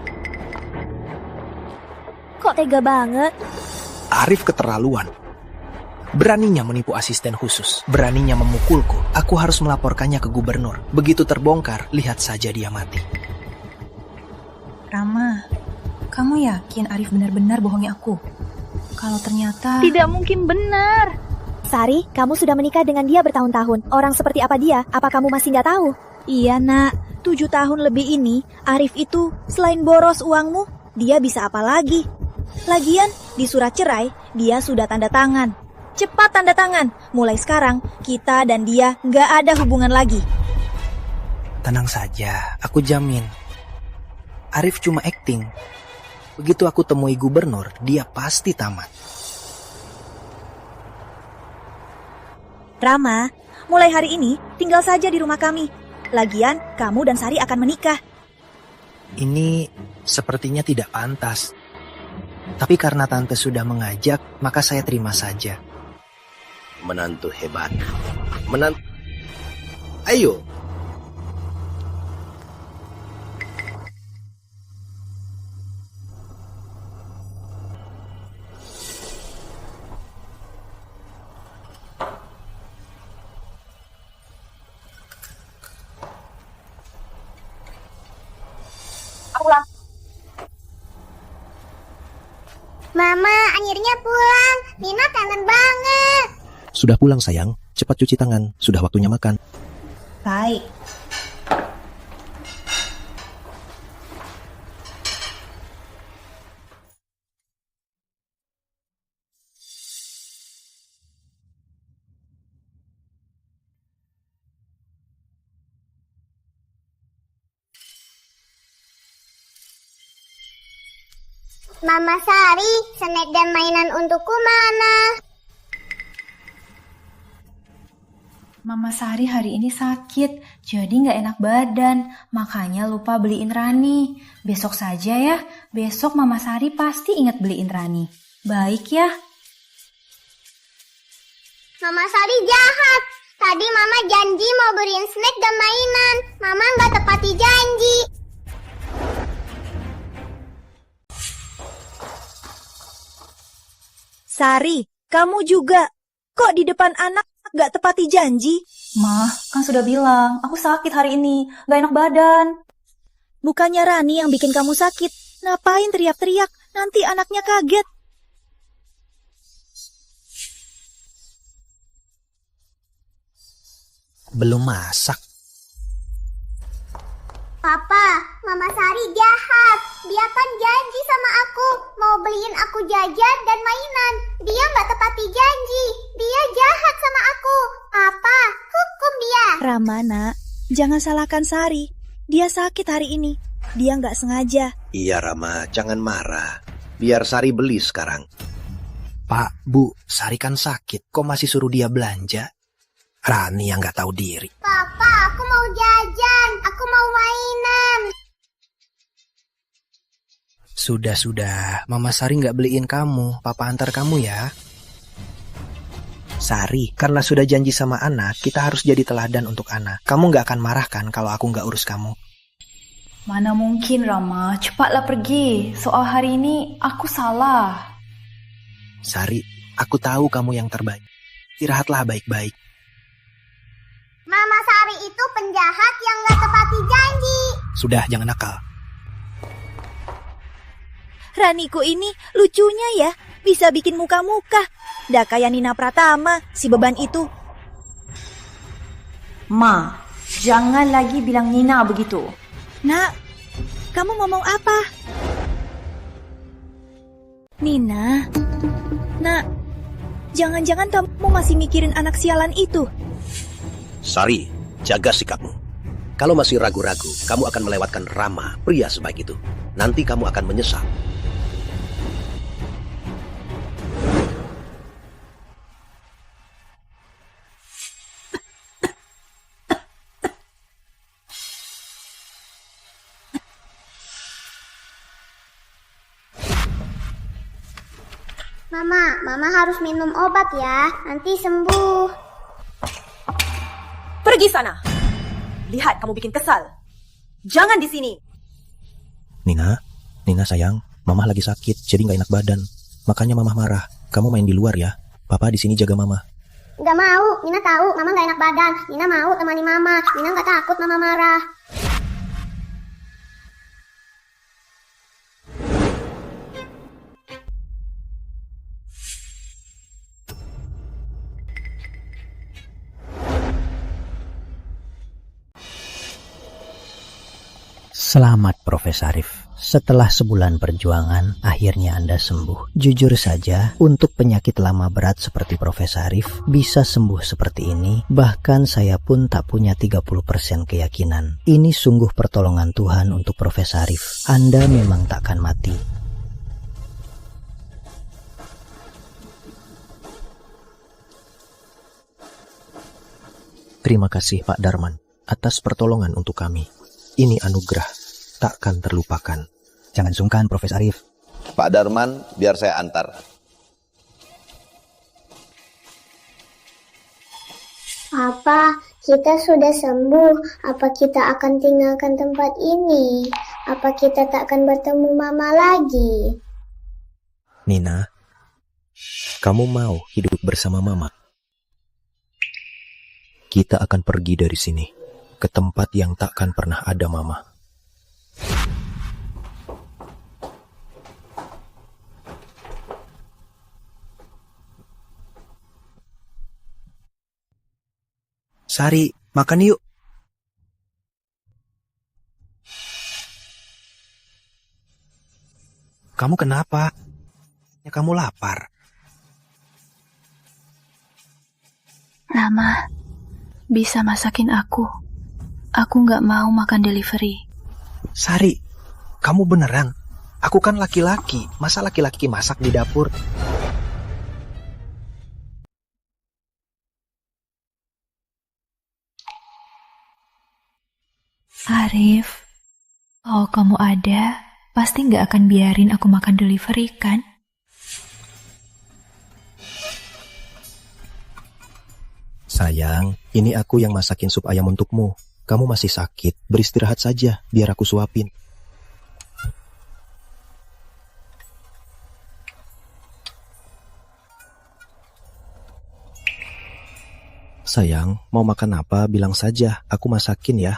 Kok tega banget? Arif keterlaluan. Beraninya menipu asisten khusus. Beraninya memukulku. Aku harus melaporkannya ke gubernur. Begitu terbongkar, lihat saja dia mati. Rama, Kamu yakin Arif benar-benar bohongi aku? Kalau ternyata... Tidak mungkin benar. Sari, kamu sudah menikah dengan dia bertahun-tahun. Orang seperti apa dia? Apa kamu masih nggak tahu? Iya nak, 7 tahun lebih ini, Arif itu selain boros uangmu, dia bisa apa lagi? Lagian, di surat cerai, dia sudah tanda tangan. Cepat tanda tangan, mulai sekarang kita dan dia nggak ada hubungan lagi. Tenang saja, aku jamin. Arif cuma akting. Begitu aku temui gubernur, dia pasti tamat. Rama, mulai hari ini tinggal saja di rumah kami. Lagian, kamu dan Sari akan menikah. Ini sepertinya tidak pantas. Tapi karena tante sudah mengajak, maka saya terima saja. Menantu hebat. Menantu... Ayo. Pulang. Mama, akhirnya pulang. Nina kangen banget. Sudah pulang sayang, cepat cuci tangan, sudah waktunya makan. Baik. Mama Sari, snack dan mainan untukku mana? Mama Sari hari ini sakit, jadi nggak enak badan. Makanya lupa beliin Rani. Besok saja ya, besok Mama Sari pasti ingat beliin Rani. Baik ya? Mama Sari jahat. Tadi Mama janji mau beliin snack dan mainan. Mama nggak tepati janji. Sari, kamu juga. Kok di depan anak gak tepati janji? Mah, kan sudah bilang, aku sakit hari ini, gak enak badan. Bukannya Rani yang bikin kamu sakit. Ngapain teriak-teriak? Nanti anaknya kaget. Belum masak. Papa, Mama Sari jahat. Dia kan janji sama aku mau beliin aku jajan dan mainan. Dia nggak tepati janji. Dia jahat sama aku. Papa, hukum dia. Rama, nak, jangan salahkan Sari. Dia sakit hari ini. Dia nggak sengaja. Iya Rama, jangan marah. Biar Sari beli sekarang. Pak, Bu, Sari kan sakit. Kok masih suruh dia belanja? Rani yang nggak tahu diri. Papa, aku mau jajan. Aku mau mainan. Sudah, Mama Sari nggak beliin kamu. Papa antar kamu ya. Sari, karena sudah janji sama Ana, kita harus jadi teladan untuk Ana. Kamu nggak akan marah kan kalau aku nggak urus kamu? Mana mungkin Rama, cepatlah pergi. Soal hari ini aku salah. Sari, aku tahu kamu yang terbaik. Istirahatlah baik-baik. Mama Sari itu penjahat yang nggak tepati janji. Sudah, jangan nakal. Raniku ini lucunya ya, bisa bikin muka-muka. Dah kayak Nina Pratama, si beban itu. Ma, jangan lagi bilang Nina begitu. Nak, kamu ngomong apa? Nina, nak, jangan-jangan kamu masih mikirin anak sialan itu. Sari, jaga sikapmu. Kalau masih ragu-ragu, kamu akan melewatkan Rama, pria sebaik itu. Nanti kamu akan menyesal. Mama harus minum obat ya, nanti sembuh. Pergi sana. Lihat kamu bikin kesal. Jangan di sini. Nina sayang, Mama lagi sakit, jadi nggak enak badan. Makanya Mama marah. Kamu main di luar ya. Papa di sini jaga Mama. Nggak mau, Nina tahu Mama nggak enak badan. Nina mau temani Mama. Nina nggak takut Mama marah. Selamat Profesor Arif. Setelah sebulan perjuangan, akhirnya Anda sembuh. Jujur saja, untuk penyakit lama berat seperti Profesor Arif bisa sembuh seperti ini, bahkan saya pun tak punya 30% keyakinan. Ini sungguh pertolongan Tuhan untuk Profesor Arif. Anda memang takkan mati. Terima kasih Pak Darman atas pertolongan untuk kami. Ini anugerah, takkan terlupakan. Jangan sungkan, Profesor Arif. Pak Darman, biar saya antar. Papa, kita sudah sembuh. Apa kita akan tinggalkan tempat ini? Apa kita tak akan bertemu Mama lagi? Nina, kamu mau hidup bersama Mama? Kita akan pergi dari sini ke tempat yang takkan pernah ada Mama. Sari, makan yuk. Kamu kenapa? Ya, kamu lapar. Rama, bisa masakin aku. Aku nggak mau makan delivery. Sari, kamu beneran? Aku kan laki-laki. Masa laki-laki masak di dapur? Arif, kalau kamu ada, pasti nggak akan biarin aku makan delivery, kan? Sayang, ini aku yang masakin sup ayam untukmu. Kamu masih sakit, beristirahat saja, biar aku suapin. Sayang, mau makan apa? Bilang saja, aku masakin ya.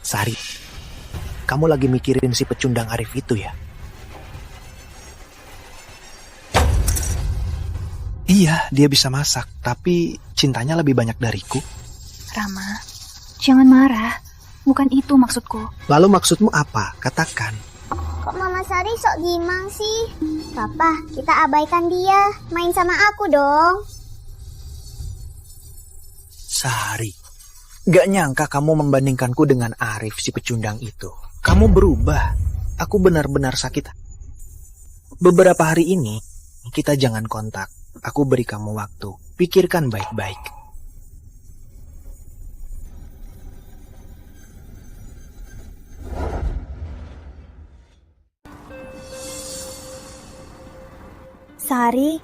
Sari, kamu lagi mikirin si pecundang Arif itu ya? Iya, dia bisa masak, tapi cintanya lebih banyak dariku. Rama, jangan marah. Bukan itu maksudku. Lalu maksudmu apa? Katakan. Kok Mama Sari sok gimang sih? Papa, kita abaikan dia. Main sama aku dong. Sari, gak nyangka kamu membandingkanku dengan Arif si pecundang itu. Kamu berubah. Aku benar-benar sakit. Beberapa hari ini, kita jangan kontak. Aku beri kamu waktu. Pikirkan baik-baik. Sari,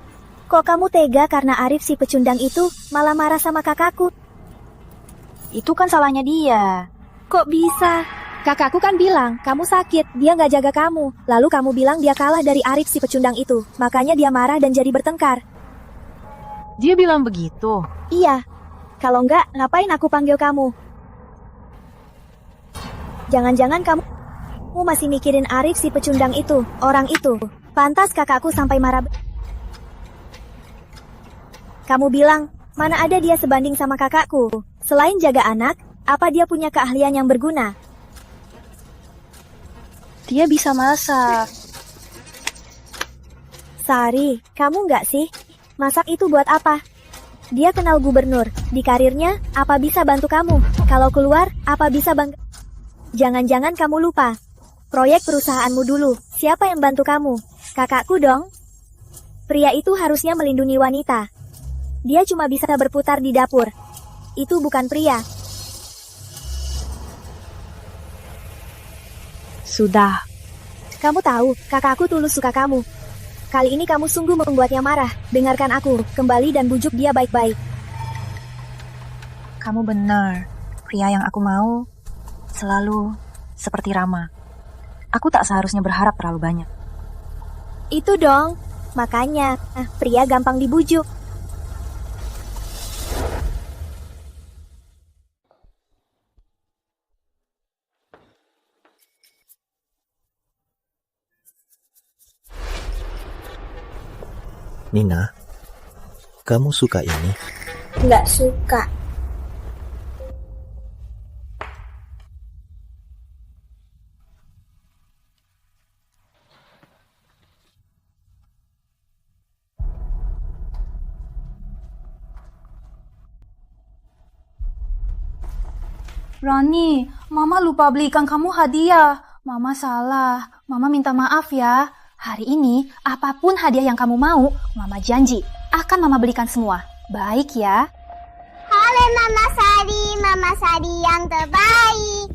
kok kamu tega karena Arif si pecundang itu malah marah sama kakakku? Itu kan salahnya dia. Kok bisa? Kakakku kan bilang, kamu sakit, dia nggak jaga kamu. Lalu kamu bilang dia kalah dari Arif si pecundang itu. Makanya dia marah dan jadi bertengkar. Dia bilang begitu? Iya. Kalau nggak, ngapain aku panggil kamu? Jangan-jangan kamu masih mikirin Arif si pecundang itu, orang itu. Pantas kakakku sampai marah. Kamu bilang, mana ada dia sebanding sama kakakku? Selain jaga anak, apa dia punya keahlian yang berguna? Dia bisa masak. Sari, kamu nggak sih? Masak itu buat apa? Dia kenal gubernur. Di karirnya, apa bisa bantu kamu? Kalau keluar, apa bisa bang? Jangan-jangan kamu lupa. Proyek perusahaanmu dulu. Siapa yang bantu kamu? Kakakku dong. Pria itu harusnya melindungi wanita. Dia cuma bisa berputar di dapur. Itu bukan pria. Sudah. Kamu tahu, kakakku tulus suka kamu. Kali ini kamu sungguh membuatnya marah. Dengarkan aku, kembali dan bujuk dia baik-baik. Kamu benar. Pria yang aku mau selalu seperti Rama. Aku tak seharusnya berharap terlalu banyak. Itu dong. Makanya, pria gampang dibujuk. Nina, kamu suka ini? Nggak suka. Rani, Mama lupa belikan kamu hadiah. Mama salah. Mama minta maaf ya. Hari ini, apapun hadiah yang kamu mau, Mama janji akan Mama belikan semua. Baik ya? Halo Mama Sari yang terbaik.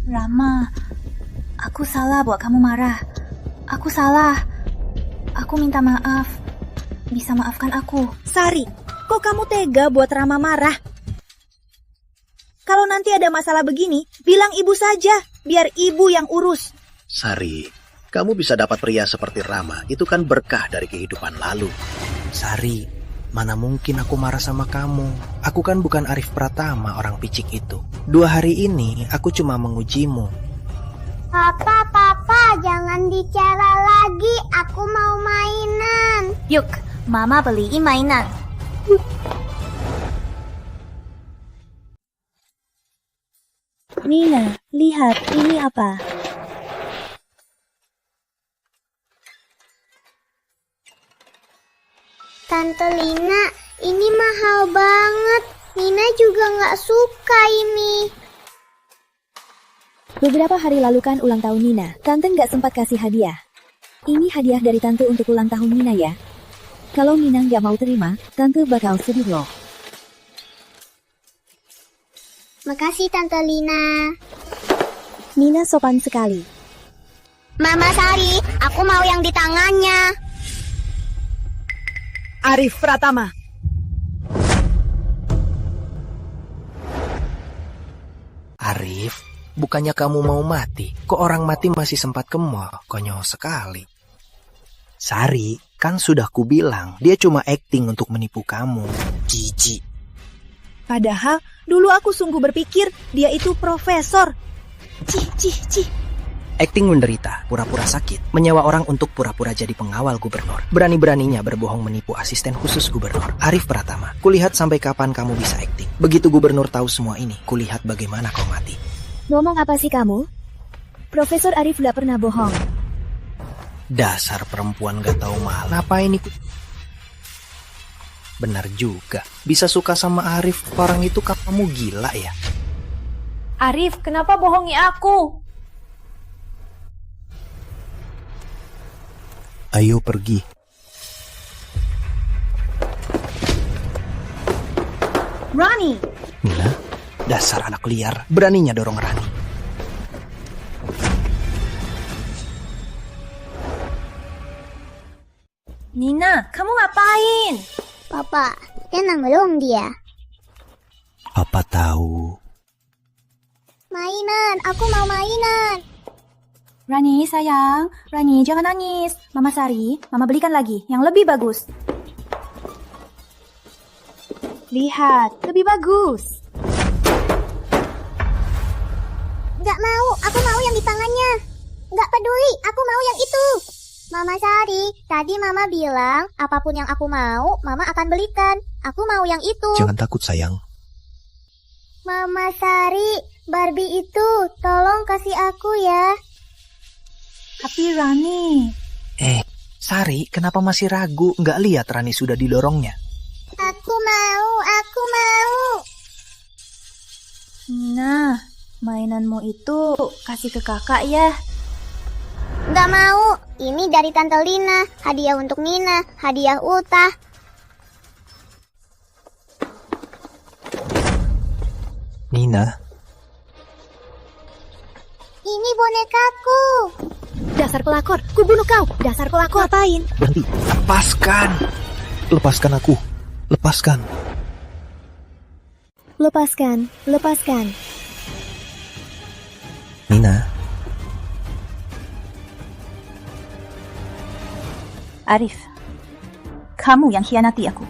Rama, aku salah buat kamu marah. Aku salah. Aku minta maaf. Bisa maafkan aku. Sari, kok kamu tega buat Rama marah? Kalau nanti ada masalah begini, bilang ibu saja, biar ibu yang urus. Sari, kamu bisa dapat pria seperti Rama, itu kan berkah dari kehidupan lalu. Sari, mana mungkin aku marah sama kamu? Aku kan bukan Arif Pratama, orang picik itu. 2 hari ini aku cuma mengujimu. Papa, jangan bicara lagi. Aku mau mainan. Yuk, Mama beliin mainan. Nina, lihat ini apa? Tante Lina, ini mahal banget. Nina juga nggak suka ini. Beberapa hari lalu kan ulang tahun Nina. Tante nggak sempat kasih hadiah. Ini hadiah dari Tante untuk ulang tahun Nina ya. Kalau Nina nggak mau terima, Tante bakal sedih loh. Makasih Tante Lina. Nina sopan sekali. Mama Sari, aku mau yang di tangannya. Arif Pratama. Arif, bukannya kamu mau mati? Kok orang mati masih sempat ke mall? Konyol sekali. Sari, kan sudah kubilang, dia cuma acting untuk menipu kamu. Jijik. Padahal dulu aku sungguh berpikir dia itu profesor. Cih. Acting menderita, pura-pura sakit, menyewa orang untuk pura-pura jadi pengawal gubernur. Berani-beraninya berbohong menipu asisten khusus gubernur, Arif Pratama. Kulihat sampai kapan kamu bisa acting. Begitu gubernur tahu semua ini, kulihat bagaimana kau mati. Ngomong apa sih kamu? Profesor Arif gak pernah bohong. Dasar perempuan gak tahu malu. Ngapain ikut? Benar juga, bisa suka sama Arif, orang itu kamu gila ya? Arif, kenapa bohongi aku? Ayo pergi. Rani! Nina, dasar anak liar, beraninya dorong Rani. Nina, kamu ngapain? Papa, tenang belum dia? Apa tahu? Mainan, aku mau mainan. Rani, sayang. Rani, jangan nangis. Mama Sari, Mama belikan lagi yang lebih bagus. Lihat, lebih bagus. Gak mau, aku mau yang di tangannya. Gak peduli, aku mau yang itu. Mama Sari, tadi Mama bilang apapun yang aku mau, Mama akan belikan. Aku mau yang itu. Jangan takut sayang. Mama Sari, Barbie itu tolong kasih aku ya. Tapi Rani... Sari, kenapa masih ragu? Nggak lihat Rani sudah didorongnya. Aku mau. Nah, mainanmu itu kasih ke kakak ya. Gak mau, ini dari Tante Lina. Hadiah untuk Nina, hadiah ultah. Nina. Ini bonekaku. Dasar pelakor, ku bunuh kau. Dasar pelakor. Ngapain? Berhenti. Lepaskan. Lepaskan aku. Lepaskan. Lepaskan. Nina. Arif, kamu yang hianati aku.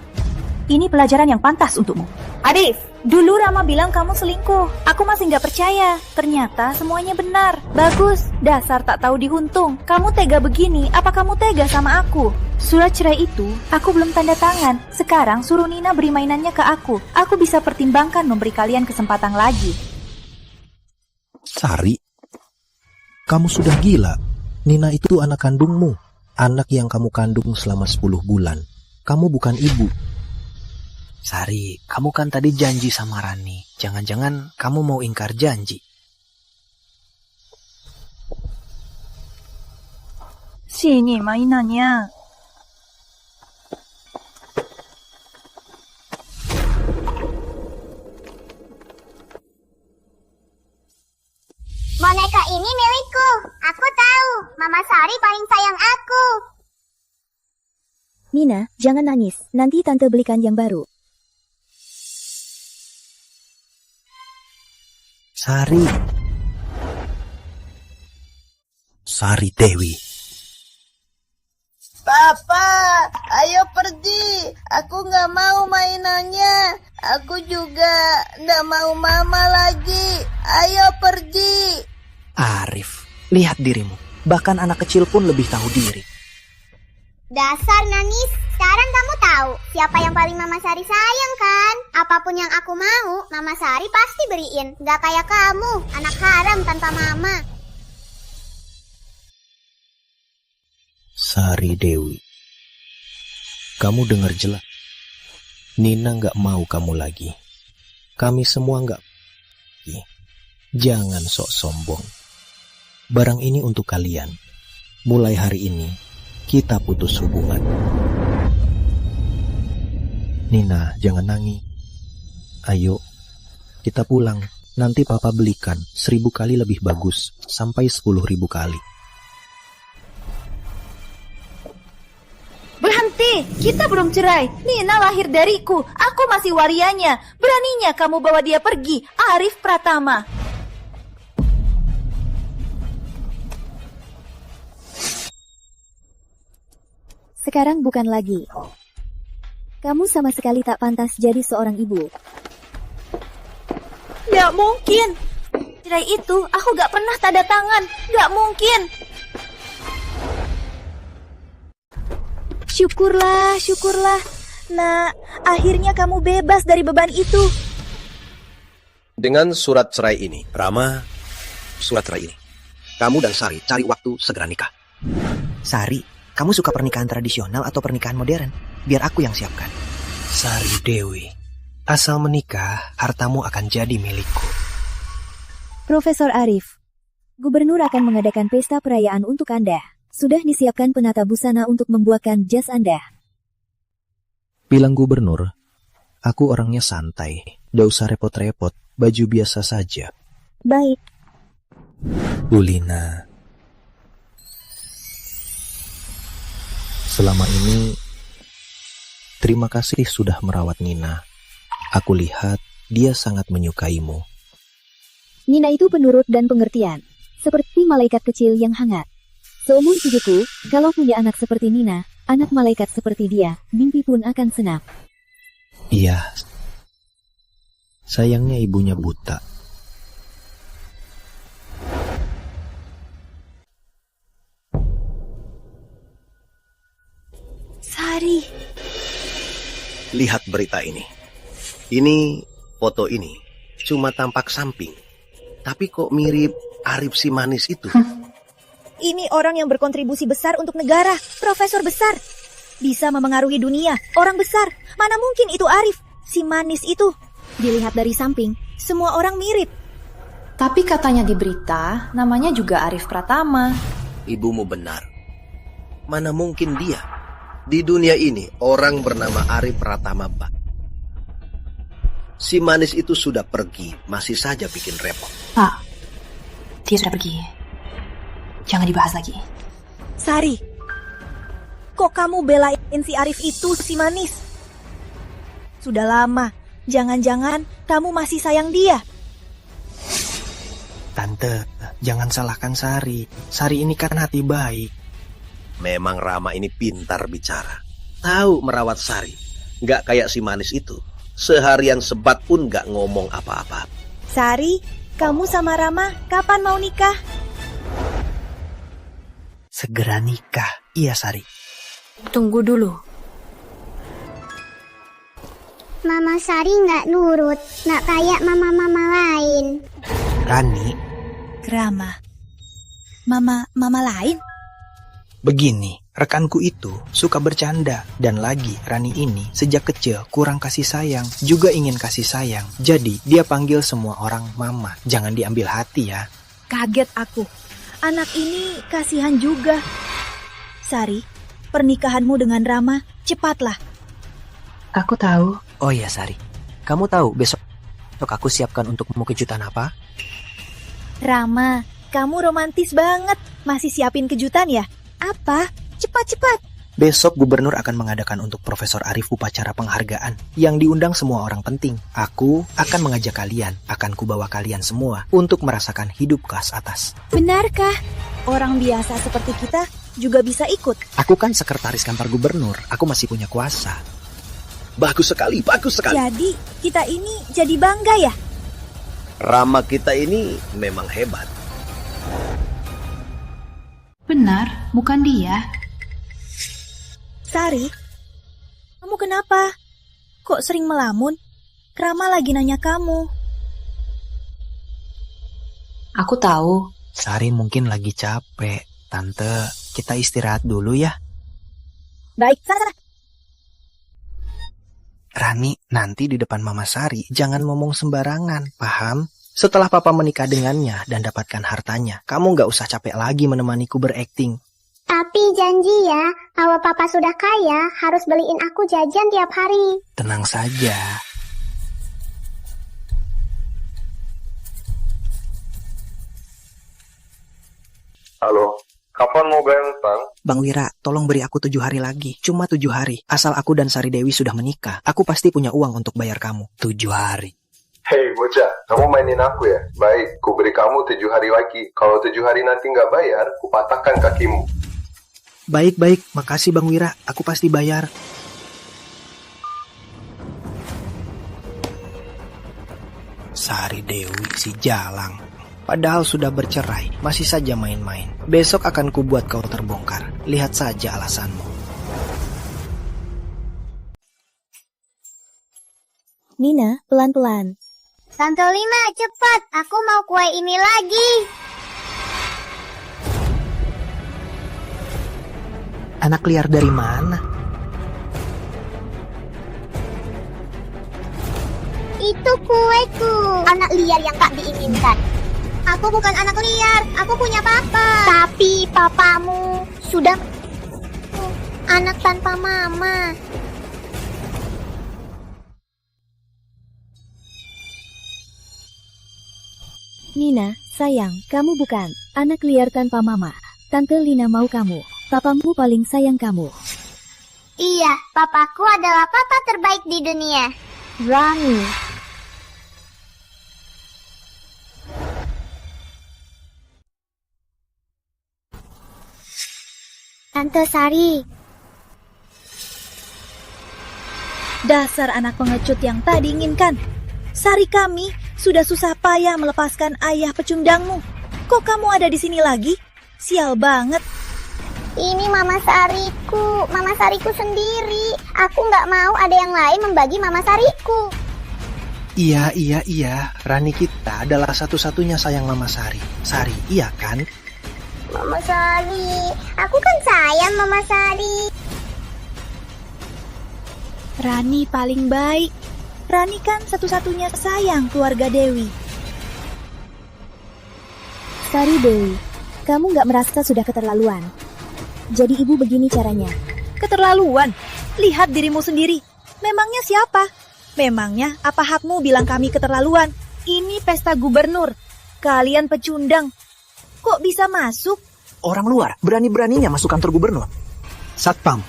Ini pelajaran yang pantas untukmu. Arif, dulu Rama bilang kamu selingkuh. Aku masih nggak percaya. Ternyata semuanya benar. Bagus, dasar tak tahu diuntung. Kamu tega begini, apa kamu tega sama aku? Surat cerai itu aku belum tanda tangan. Sekarang suruh Nina beri mainannya ke aku. Aku bisa pertimbangkan memberi kalian kesempatan lagi. Sari, kamu sudah gila. Nina itu anak kandungmu. Anak yang kamu kandung selama 10 bulan. Kamu bukan ibu. Sari, kamu kan tadi janji sama Rani. Jangan-jangan kamu mau ingkar janji. Sini mainannya. Boneka ini milikku. Aku tahu, Mama Sari paling sayang aku. Nina, jangan nangis. Nanti Tante belikan yang baru. Sari. Sari Dewi. Papa, ayo pergi. Aku nggak mau mainannya. Aku juga nggak mau mama lagi. Ayo pergi. Arif, lihat dirimu. Bahkan anak kecil pun lebih tahu diri. Dasar Nanis, sekarang kamu tahu siapa yang paling Mama Sari sayang kan? Apapun yang aku mau, Mama Sari pasti beriin. Gak kayak kamu, anak haram tanpa mama. Sari Dewi. Kamu dengar jelas. Nina gak mau kamu lagi. Kami semua gak. Jangan sok sombong. Barang ini untuk kalian. Mulai hari ini, kita putus hubungan. Nina, jangan nangis. Ayo, kita pulang. Nanti papa belikan 1000 kali lebih bagus, sampai 10.000 kali. Berhenti, kita belum cerai. Nina lahir dariku, aku masih warianya. Beraninya kamu bawa dia pergi, Arif Pratama. Sekarang bukan lagi. Kamu sama sekali tak pantas jadi seorang ibu. Gak mungkin. Cerai itu aku gak pernah tanda tangan. Gak mungkin. Syukurlah, syukurlah. Nah, akhirnya kamu bebas dari beban itu. Dengan surat cerai ini, Rama, surat cerai ini. Kamu dan Sari cari waktu segera nikah. Sari, kamu suka pernikahan tradisional atau pernikahan modern? Biar aku yang siapkan. Sari Dewi, asal menikah, hartamu akan jadi milikku. Profesor Arif, Gubernur akan mengadakan pesta perayaan untuk Anda. Sudah disiapkan penata busana untuk membuatkan jas Anda. Bilang Gubernur, aku orangnya santai. Gak usah repot-repot, baju biasa saja. Baik. Ulina, selama ini, terima kasih sudah merawat Nina. Aku lihat dia sangat menyukaimu. Nina itu penurut dan pengertian, seperti malaikat kecil yang hangat. Seumur hidupku, kalau punya anak seperti Nina, anak malaikat seperti dia, mimpi pun akan senang. Iya, sayangnya ibunya buta. Sari. Lihat berita ini. Ini, foto ini, cuma tampak samping. Tapi kok mirip Arif si manis itu? Ini orang yang berkontribusi besar untuk negara, profesor besar. Bisa memengaruhi dunia, orang besar. Mana mungkin itu Arif, si manis itu. Dilihat dari samping, semua orang mirip. Tapi katanya di berita, namanya juga Arif Pratama. Ibumu benar. Mana mungkin dia? Di dunia ini, orang bernama Arif Pratama Bak. Si manis itu sudah pergi, masih saja bikin repot. Pak, dia sudah pergi. Jangan dibahas lagi. Sari, kok kamu belain si Arif itu, si manis? Sudah lama, jangan-jangan kamu masih sayang dia. Tante, jangan salahkan Sari. Sari ini kan hati baik. Memang Rama ini pintar bicara. Tahu merawat Sari. Nggak kayak si manis itu. Seharian sebat pun nggak ngomong apa-apa. Sari, kamu sama Rama kapan mau nikah? Segera nikah, iya Sari. Tunggu dulu. Mama Sari nggak nurut, nggak kayak mama-mama lain. Rani, Rama, mama lain? begini, Rekanku itu suka bercanda, dan lagi Rani ini sejak kecil kurang kasih sayang, juga ingin kasih sayang. Jadi dia panggil semua orang mama. Jangan diambil hati ya. Kaget aku. Anak ini kasihan juga. Sari, pernikahanmu dengan Rama cepatlah. Aku tahu. Oh iya Sari, kamu tahu besok aku siapkan untukmu kejutan apa? Rama, kamu romantis banget. Masih siapin kejutan ya? Apa? Cepat-cepat. Besok gubernur akan mengadakan untuk Profesor Arif upacara penghargaan yang diundang semua orang penting. Aku akan mengajak kalian, akan kubawa kalian semua untuk merasakan hidup kelas atas. Benarkah? Orang biasa seperti kita juga bisa ikut. Aku kan sekretaris kantor gubernur, aku masih punya kuasa. Bagus sekali, bagus sekali. Jadi kita ini jadi bangga ya? Rama kita ini memang hebat. Benar, bukan dia. Sari, kamu kenapa? Kok sering melamun? Rama lagi nanya kamu. Aku tahu. Sari mungkin lagi capek. Tante, kita istirahat dulu ya. Baik, sana. Rani, nanti di depan Mama Sari jangan ngomong sembarangan, paham? Setelah Papa menikah dengannya dan dapatkan hartanya, kamu gak usah capek lagi menemaniku berakting. Tapi janji ya, kalau papa sudah kaya, harus beliin aku jajan tiap hari. Tenang saja. Halo, kapan mau bayar utang? Bang Wira, tolong beri aku 7 hari lagi. Cuma 7 hari. Asal aku dan Sari Dewi sudah menikah, aku pasti punya uang untuk bayar kamu. 7 hari. Hei bocah, kamu mainin aku ya? Baik, ku beri kamu 7 hari lagi. Kalau 7 hari nanti nggak bayar, ku patahkan kakimu. Baik, makasih Bang Wira, aku pasti bayar. Sari Dewi si Jalang. Padahal sudah bercerai, masih saja main-main. Besok akan kubuat kau terbongkar. Lihat saja alasanmu. Nina, pelan-pelan. Tante Lina, cepat. Aku mau kue ini lagi. Anak liar dari mana? Itu kueku. Anak liar yang tak diinginkan. Aku bukan anak liar. Aku punya papa. Tapi papamu sudah anak tanpa mama. Nina, sayang, kamu bukan anak liar tanpa mama. Tante Lina mau kamu. Papamu paling sayang kamu. Iya, papaku adalah papa terbaik di dunia. Rani. Tante Sari. Dasar anak pengecut yang tak diinginkan. Sari kami sudah susah payah melepaskan ayah pecundangmu. Kok kamu ada di sini lagi? Sial banget. Ini Mama Sariku. Mama Sariku sendiri. Aku nggak mau ada yang lain membagi Mama Sariku. Iya. Rani kita adalah satu-satunya sayang Mama Sari. Sari, iya kan? Mama Sari. Aku kan sayang Mama Sari. Rani paling baik. Rani kan satu-satunya sayang keluarga Dewi. Sari Dewi, kamu nggak merasa sudah keterlaluan? Jadi ibu begini caranya. Keterlaluan? Lihat dirimu sendiri. Memangnya siapa? Memangnya apa hakmu bilang kami keterlaluan? Ini pesta gubernur. Kalian pecundang. Kok bisa masuk? Orang luar berani-beraninya masuk kantor gubernur. Satpam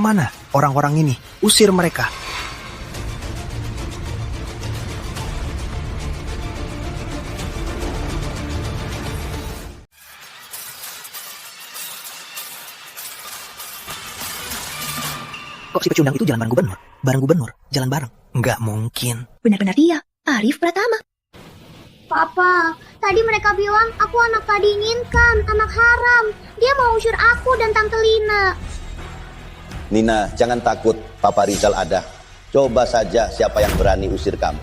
mana? Orang-orang ini, usir mereka. Kok si pecundang itu jalan bareng gubernur? Bareng gubernur, jalan bareng. Nggak mungkin. Benar-benar dia, Arif Pratama. Papa, tadi mereka bilang aku anak tak diinginkan, anak haram. Dia mau usir aku dan Tante Lina. Nina, jangan takut, Papa Rizal ada. Coba saja siapa yang berani usir kamu.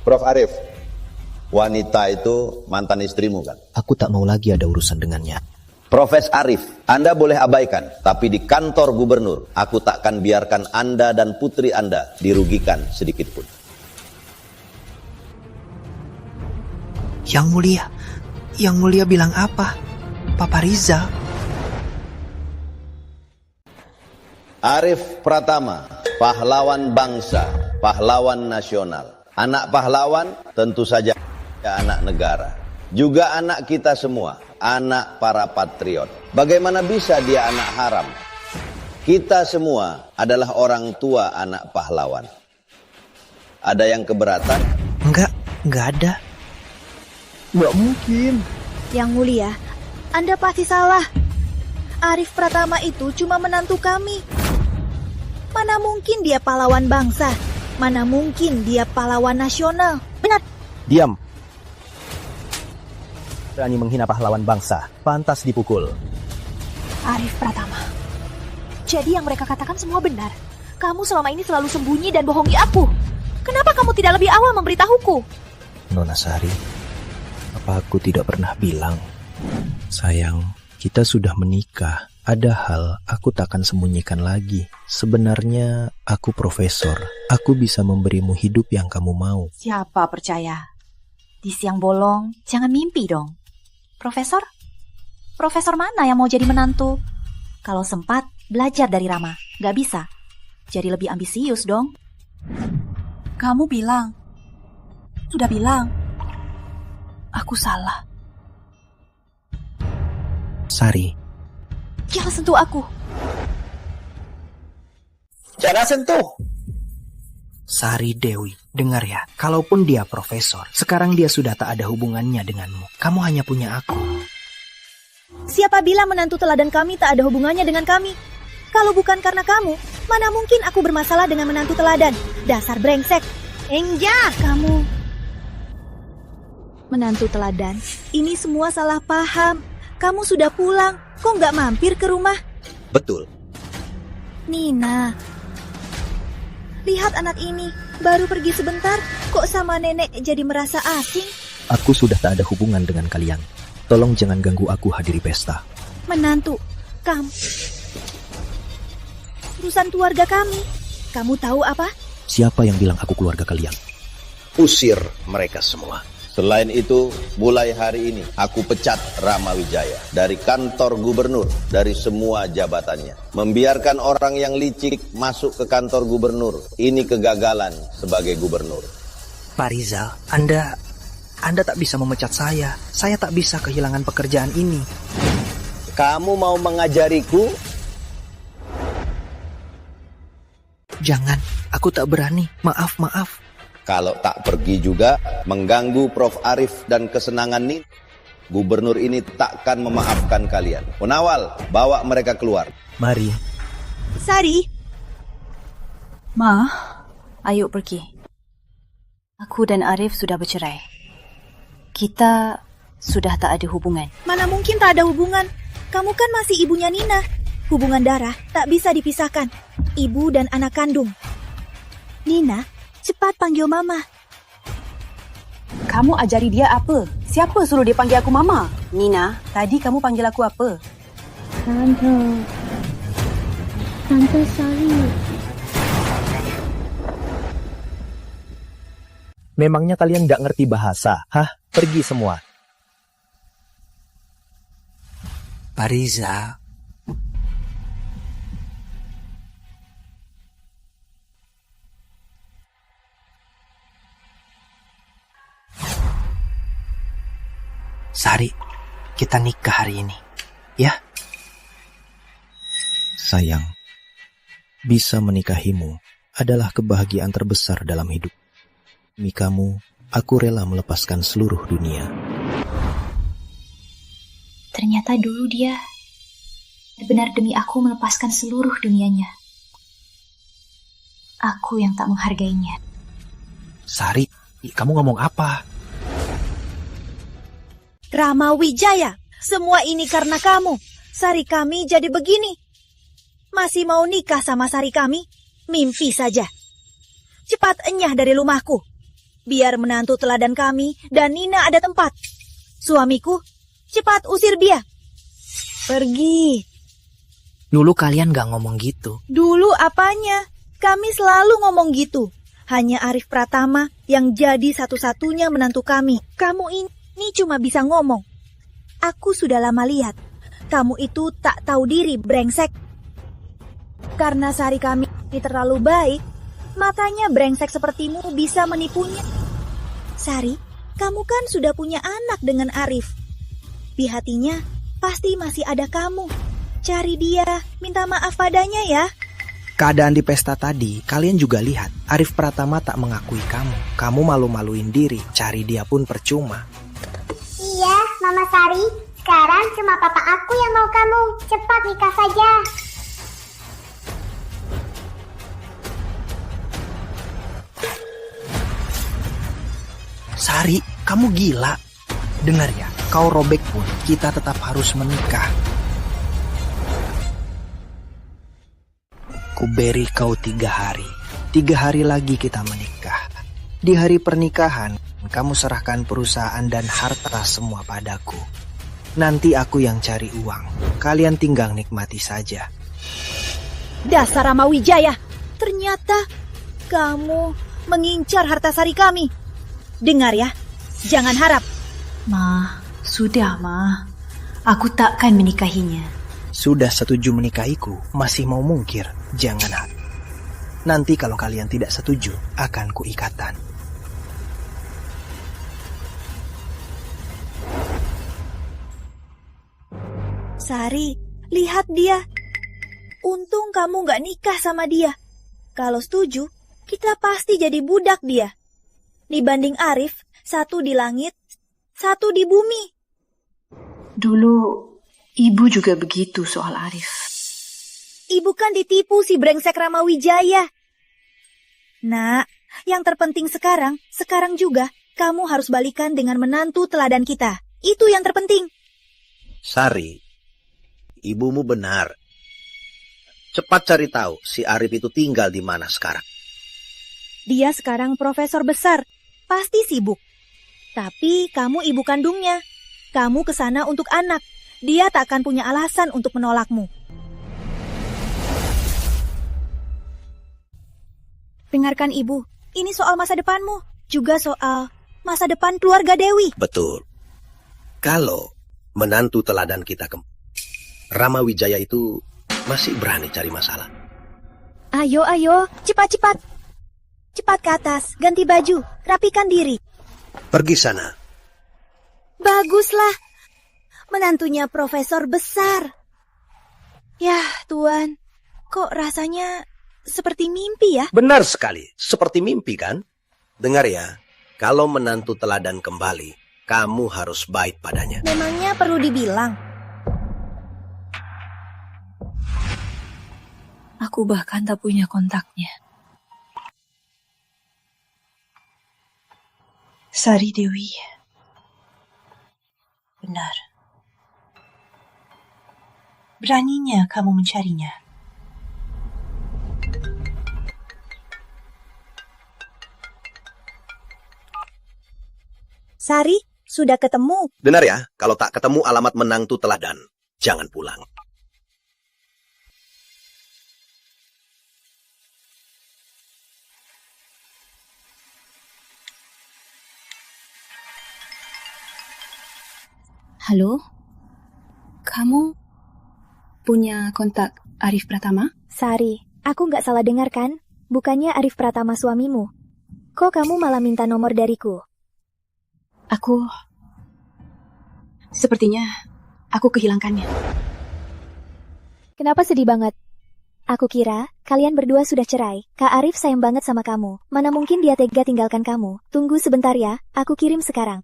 Prof. Arif, wanita itu mantan istrimu kan? Aku tak mau lagi ada urusan dengannya. Profes Arif, Anda boleh abaikan, tapi di kantor gubernur, aku takkan biarkan Anda dan putri Anda dirugikan sedikit pun. Yang mulia bilang apa? Papa Rizal. Arif Pratama, pahlawan bangsa, pahlawan nasional. Anak pahlawan tentu saja anak negara. Juga anak kita semua, anak para patriot. Bagaimana bisa dia anak haram? Kita semua adalah orang tua anak pahlawan. Ada yang keberatan? Enggak ada. Nggak mungkin. Yang mulia, Anda pasti salah. Arif Pratama itu cuma menantu kami. Mana mungkin dia pahlawan bangsa? Mana mungkin dia pahlawan nasional? Benar. Diam. Berani menghina pahlawan bangsa, pantas dipukul. Arif Pratama. Jadi yang mereka katakan semua benar. Kamu selama ini selalu sembunyi dan bohongi aku. Kenapa kamu tidak lebih awal memberitahuku? Nona Sari, apa aku tidak pernah bilang? Sayang, kita sudah menikah. Ada hal aku takkan sembunyikan lagi. Sebenarnya aku profesor. Aku bisa memberimu hidup yang kamu mau. Siapa percaya? Di siang bolong, jangan mimpi dong. Profesor? Profesor mana yang mau jadi menantu? Kalau sempat, belajar dari Rama. Gak bisa. Jadi lebih ambisius dong. Kamu bilang. Sudah bilang. Aku salah. Sari. Jangan sentuh aku. Jangan sentuh. Sari Dewi, dengar ya. Kalaupun dia profesor, sekarang dia sudah tak ada hubungannya denganmu. Kamu hanya punya aku. Siapa bilang menantu teladan kami tak ada hubungannya dengan kami? Kalau bukan karena kamu, mana mungkin aku bermasalah dengan menantu teladan? Dasar brengsek. Enja, kamu. Menantu teladan, ini semua salah paham. Kamu sudah pulang, kok nggak mampir ke rumah? Betul. Nina, lihat anak ini, baru pergi sebentar, kok sama nenek jadi merasa asing? Aku sudah tak ada hubungan dengan kalian. Tolong jangan ganggu aku hadiri pesta. Menantu, kamu. Urusan keluarga kami. Kamu tahu apa? Siapa yang bilang aku keluarga kalian? Usir mereka semua. Selain itu, mulai hari ini aku pecat Rama Wijaya dari kantor gubernur, dari semua jabatannya. Membiarkan orang yang licik masuk ke kantor gubernur, ini kegagalan sebagai gubernur. Pak Rizal, Anda tak bisa memecat saya. Saya tak bisa kehilangan pekerjaan ini. Kamu mau mengajariku? Jangan, aku tak berani. Maaf. Kalau tak pergi juga, mengganggu Prof. Arif dan kesenangan Nin, gubernur ini takkan memaafkan kalian. Penawal, bawa mereka keluar. Mari. Sari. Ma, ayo pergi. Aku dan Arif sudah bercerai. Kita sudah tak ada hubungan. Mana mungkin tak ada hubungan? Kamu kan masih ibunya Nina. Hubungan darah tak bisa dipisahkan. Ibu dan anak kandung. Nina, cepat panggil Mama. Kamu ajari dia apa? Siapa suruh dia panggil aku Mama? Nina, tadi kamu panggil aku apa? Tante Sari. Memangnya kalian nggak ngerti bahasa? Hah? Pergi semua. Pak Rizal. Sari, kita nikah hari ini, ya? Sayang, bisa menikahimu adalah kebahagiaan terbesar dalam hidup. Demi kamu, aku rela melepaskan seluruh dunia. Ternyata dulu dia benar demi aku melepaskan seluruh dunianya. Aku yang tak menghargainya. Sari, kamu ngomong apa? Rama Wijaya, semua ini karena kamu. Sari kami jadi begini. Masih mau nikah sama Sari kami? Mimpi saja. Cepat enyah dari rumahku. Biar menantu teladan kami dan Nina ada tempat. Suamiku, cepat usir dia. Pergi. Dulu kalian gak ngomong gitu. Dulu apanya? Kami selalu ngomong gitu. Hanya Arif Pratama yang jadi satu-satunya menantu kami. Kamu ini cuma bisa ngomong. Aku sudah lama lihat. Kamu itu tak tahu diri, brengsek. Karena Sari kami terlalu baik, makanya brengsek sepertimu bisa menipunya. Sari, kamu kan sudah punya anak dengan Arif. Di hatinya pasti masih ada kamu. Cari dia, minta maaf padanya ya. Keadaan di pesta tadi, kalian juga lihat. Arif Pratama tak mengakui kamu. Kamu malu-maluin diri, cari dia pun percuma. Iya, Mama Sari. Sekarang cuma papa aku yang mau kamu. Cepat nikah saja. Sari, kamu gila. Dengar ya, kau robek pun, kita tetap harus menikah. Ku beri kau 3 hari. 3 hari lagi kita menikah. Di hari pernikahan, kamu serahkan perusahaan dan harta semua padaku. Nanti aku yang cari uang. Kalian tinggal nikmati saja. Dasar Ramawijaya, ternyata kamu mengincar harta Sari kami. Dengar ya, jangan harap. Ma, sudah Ma. Aku takkan menikahinya. Sudah setuju menikahiku, masih mau mungkir. Jangan harap. Nanti kalau kalian tidak setuju, akan kuikatan. Sari, lihat dia. Untung kamu gak nikah sama dia. Kalau setuju, kita pasti jadi budak dia. Dibanding Arif, satu di langit, satu di bumi. Dulu, ibu juga begitu soal Arif. Ibu kan ditipu si brengsek Ramawijaya. Nak, yang terpenting sekarang juga, kamu harus balikan dengan menantu teladan kita. Itu yang terpenting. Sari, ibumu benar. Cepat cari tahu si Arif itu tinggal di mana sekarang. Dia sekarang profesor besar, pasti sibuk. Tapi kamu ibu kandungnya. Kamu kesana untuk anak. Dia tak akan punya alasan untuk menolakmu. Dengarkan ibu, ini soal masa depanmu. Juga soal masa depan keluarga Dewi. Betul. Kalau menantu teladan kita Ramawijaya itu masih berani cari masalah. Ayo, cepat. Cepat ke atas, ganti baju, rapikan diri. Pergi sana. Baguslah. Menantunya profesor besar. Yah, Tuan. Kok rasanya seperti mimpi ya? Benar sekali, seperti mimpi kan? Dengar ya, kalau menantu teladan kembali, kamu harus baik padanya. Memangnya perlu dibilang? Aku bahkan tak punya kontaknya. Sari Dewi. Benar. Beraninya kamu mencarinya. Sari, sudah ketemu. Benar ya, kalau tak ketemu alamat menantu teladan, jangan pulang. Halo? Kamu punya kontak Arif Pratama? Sari, aku nggak salah dengar kan? Bukannya Arif Pratama suamimu? Kok kamu malah minta nomor dariku? Sepertinya aku kehilangannya. Kenapa sedih banget? Aku kira kalian berdua sudah cerai. Kak Arif sayang banget sama kamu. Mana mungkin dia tega tinggalkan kamu. Tunggu sebentar ya, aku kirim sekarang.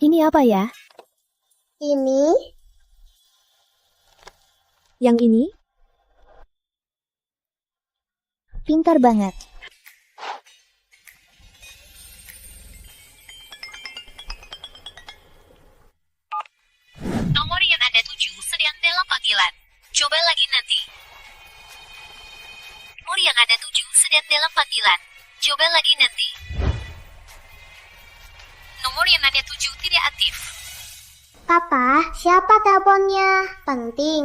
Ini apa ya? Ini? Yang ini? Pintar banget. Nomor yang Anda tuju sedang dalam panggilan. Coba lagi nanti. Nomor yang Anda tuju sedang dalam panggilan. matilan. Coba lagi nanti. Nomor yang ada 7 tidak aktif. Papa, siapa teleponnya? Penting.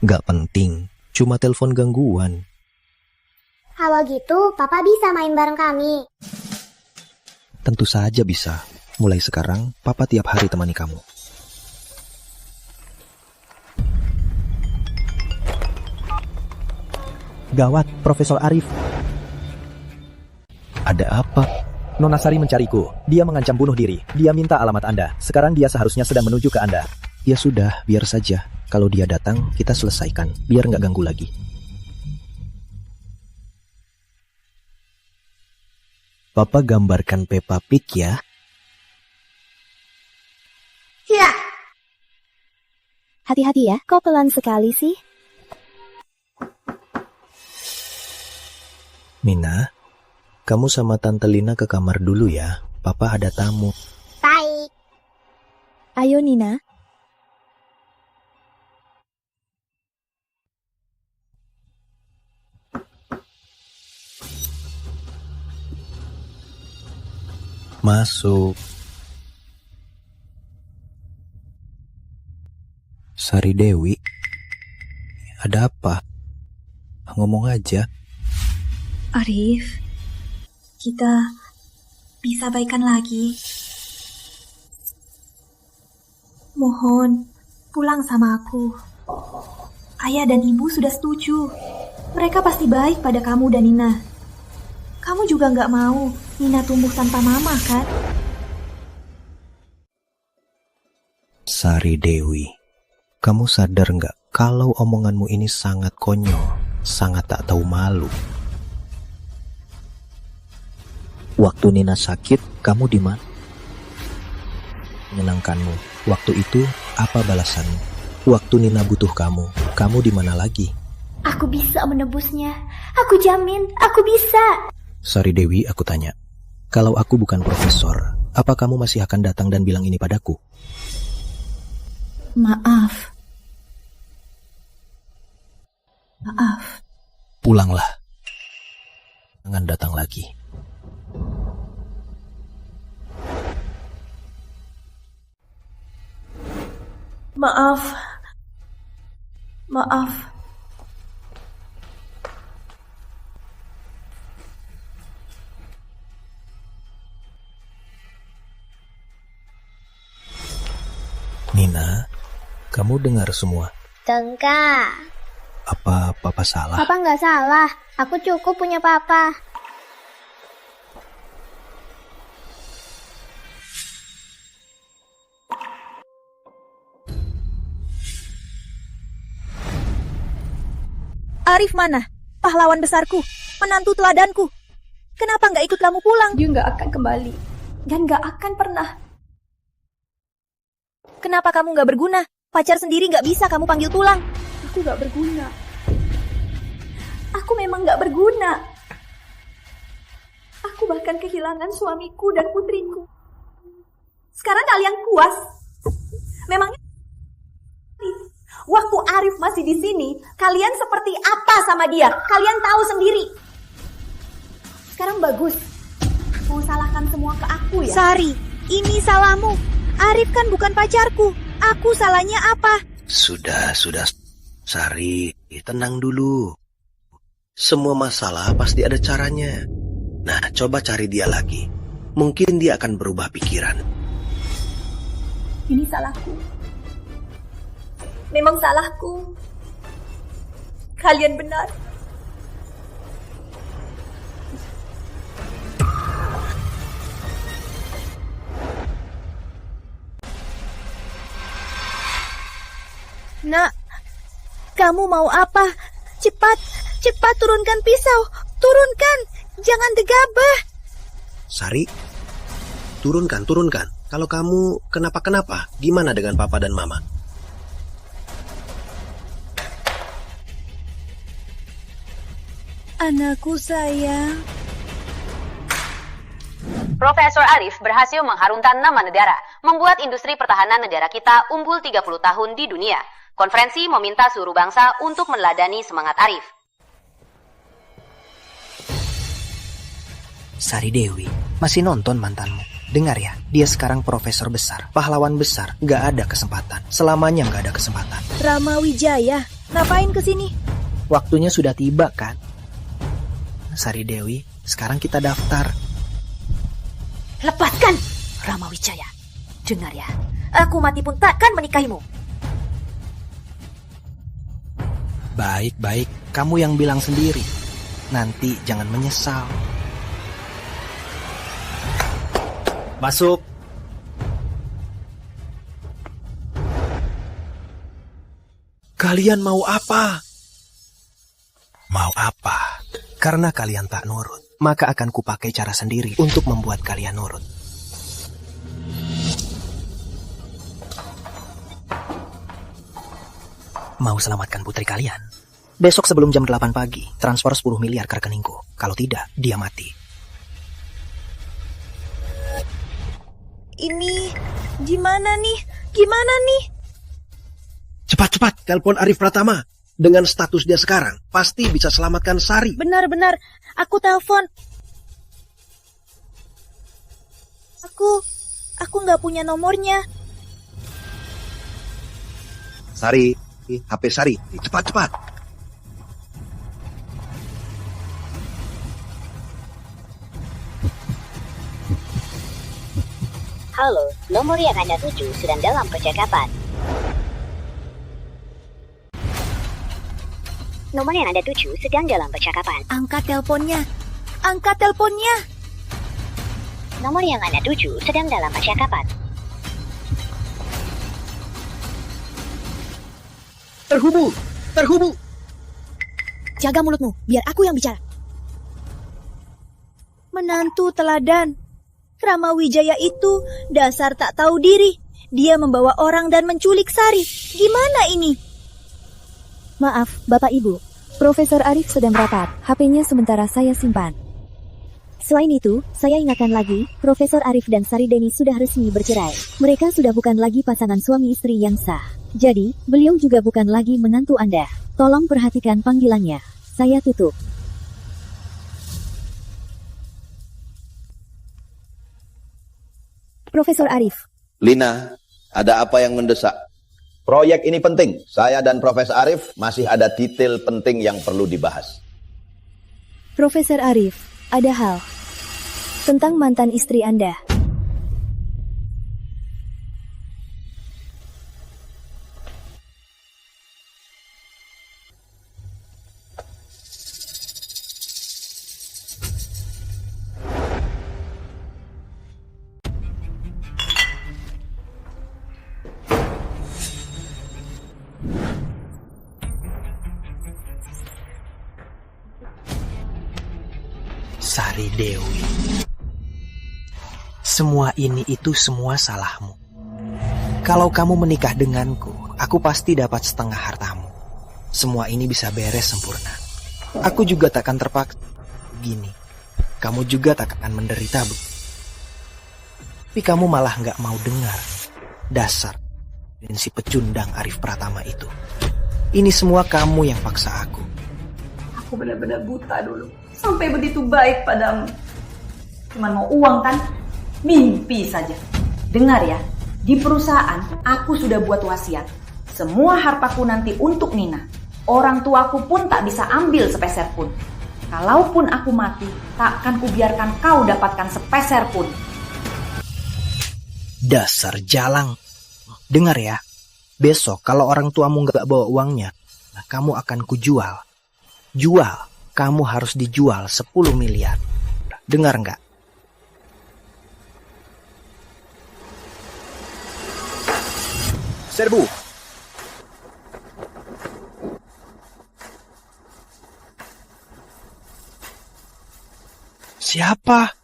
Gak penting, cuma telepon gangguan. Kalau gitu, Papa bisa main bareng kami. Tentu saja bisa. Mulai sekarang, Papa tiap hari temani kamu. Gawat, Profesor Arif. Ada apa? Nona Sari mencariku. Dia mengancam bunuh diri. Dia minta alamat Anda. Sekarang dia seharusnya sedang menuju ke Anda. Ya sudah, biar saja. Kalau dia datang, kita selesaikan. Biar nggak ganggu lagi. Papa gambarkan Peppa Pig ya. Ya. Hati-hati ya, kok pelan sekali sih? Nina, kamu sama Tante Lina ke kamar dulu ya. Papa ada tamu. Baik. Ayo Nina. Masuk. Sari Dewi, ada apa? Ngomong aja. Arif, kita bisa baikan lagi. Mohon, pulang sama aku. Ayah dan ibu sudah setuju. Mereka pasti baik pada kamu dan Nina. Kamu juga nggak mau Nina tumbuh tanpa mama, kan? Sari Dewi, kamu sadar nggak kalau omonganmu ini sangat konyol, sangat tak tahu malu? Waktu Nina sakit, kamu di mana? Menyenangkanmu. Waktu itu, apa balasanmu? Waktu Nina butuh kamu di mana lagi? Aku bisa menebusnya. Aku jamin, aku bisa. Sari Dewi, aku tanya. Kalau aku bukan profesor, apa kamu masih akan datang dan bilang ini padaku? Maaf. Pulanglah. Jangan datang lagi. Maaf. Nina, kamu dengar semua? Enggak. Apa Papa salah? Papa nggak salah. Aku cukup punya Papa. Arif mana? Pahlawan besarku, menantu teladanku. Kenapa nggak ikut kamu pulang? Dia nggak akan kembali. Dan nggak akan pernah. Kenapa kamu nggak berguna? Pacar sendiri nggak bisa kamu panggil tulang. Aku nggak berguna. Aku memang nggak berguna. Aku bahkan kehilangan suamiku dan putriku. Sekarang kalian puas? Memangnya waktu Arif masih di sini, kalian seperti apa sama dia? Kalian tahu sendiri. Sekarang bagus. Mau salahkan semua ke aku ya? Sari, ini salahmu. Arif kan bukan pacarku. Aku salahnya apa? Sudah, Sari, tenang dulu. Semua masalah pasti ada caranya. Nah, coba cari dia lagi. Mungkin dia akan berubah pikiran. Ini salahku. Memang salahku. Kalian benar. Nak, kamu mau apa? Cepat turunkan pisau. Turunkan, jangan gegabah. Sari, turunkan. Kalau kamu kenapa-kenapa, gimana dengan Papa dan Mama? Anakku sayang. Profesor Arif berhasil mengharumkan nama negara, membuat industri pertahanan negara kita unggul 30 tahun di dunia. Konferensi meminta seluruh bangsa untuk meneladani semangat Arif. Sari Dewi, masih nonton mantanmu. Dengar ya, dia sekarang profesor besar, pahlawan besar. Gak ada kesempatan, selamanya gak ada kesempatan. Rama Wijaya, ngapain kesini? Waktunya sudah tiba kan? Sari Dewi, sekarang kita daftar. Lepaskan, Rama Wijaya. Dengar ya, aku mati pun takkan menikahimu. Baik, kamu yang bilang sendiri. Nanti jangan menyesal. Masuk. Kalian mau apa? Mau apa? Karena kalian tak nurut, maka akan kupakai cara sendiri untuk membuat kalian nurut. Mau selamatkan putri kalian? Besok sebelum jam 8 pagi, transfer 10 miliar ke rekeningku. Kalau tidak, dia mati. Ini gimana nih? Gimana nih? Cepat, telepon Arif Pratama. Dengan status dia sekarang, pasti bisa selamatkan Sari. Benar, aku telepon. Aku nggak punya nomornya. Sari, HP Sari, cepat. Halo, nomor yang Anda tuju sedang dalam percakapan. Nomor yang Anda tuju sedang dalam percakapan. Angkat teleponnya. Nomor yang Anda tuju sedang dalam percakapan. Terhubung. Jaga mulutmu, biar aku yang bicara. Menantu teladan. Rama Wijaya itu dasar tak tahu diri. Dia membawa orang dan menculik Sari. Gimana ini? Maaf, Bapak Ibu. Profesor Arif sedang rapat. HP-nya sementara saya simpan. Selain itu, saya ingatkan lagi, Profesor Arif dan Sari Deni sudah resmi bercerai. Mereka sudah bukan lagi pasangan suami istri yang sah. Jadi, beliau juga bukan lagi menantu Anda. Tolong perhatikan panggilannya. Saya tutup. Profesor Arif. Lina, ada apa yang mendesak? Proyek ini penting. Saya dan Profesor Arif masih ada detail penting yang perlu dibahas. Profesor Arif, ada hal tentang mantan istri Anda. Sari Dewi, semua ini itu semua salahmu. Kalau kamu menikah denganku, aku pasti dapat setengah hartamu. Semua ini bisa beres sempurna. Aku juga takkan terpaksa begini. Kamu juga tak akan menderita Tapi kamu malah gak mau dengar. Dasar si pecundang Arif Pratama itu. Ini semua kamu yang paksa aku. Aku benar-benar buta dulu. Sampai begitu baik padamu. Cuman mau uang kan? Mimpi saja. Dengar ya, di perusahaan aku sudah buat wasiat. Semua hartaku nanti untuk Nina. Orang tuaku pun tak bisa ambil sepeser pun. Kalaupun aku mati, takkan kubiarkan kau dapatkan sepeser pun. Dasar jalang. Dengar ya, besok kalau orang tuamu gak bawa uangnya, kamu akan kujual. Jual. Kamu harus dijual 10 miliar. Dengar nggak? Serbu. Siapa?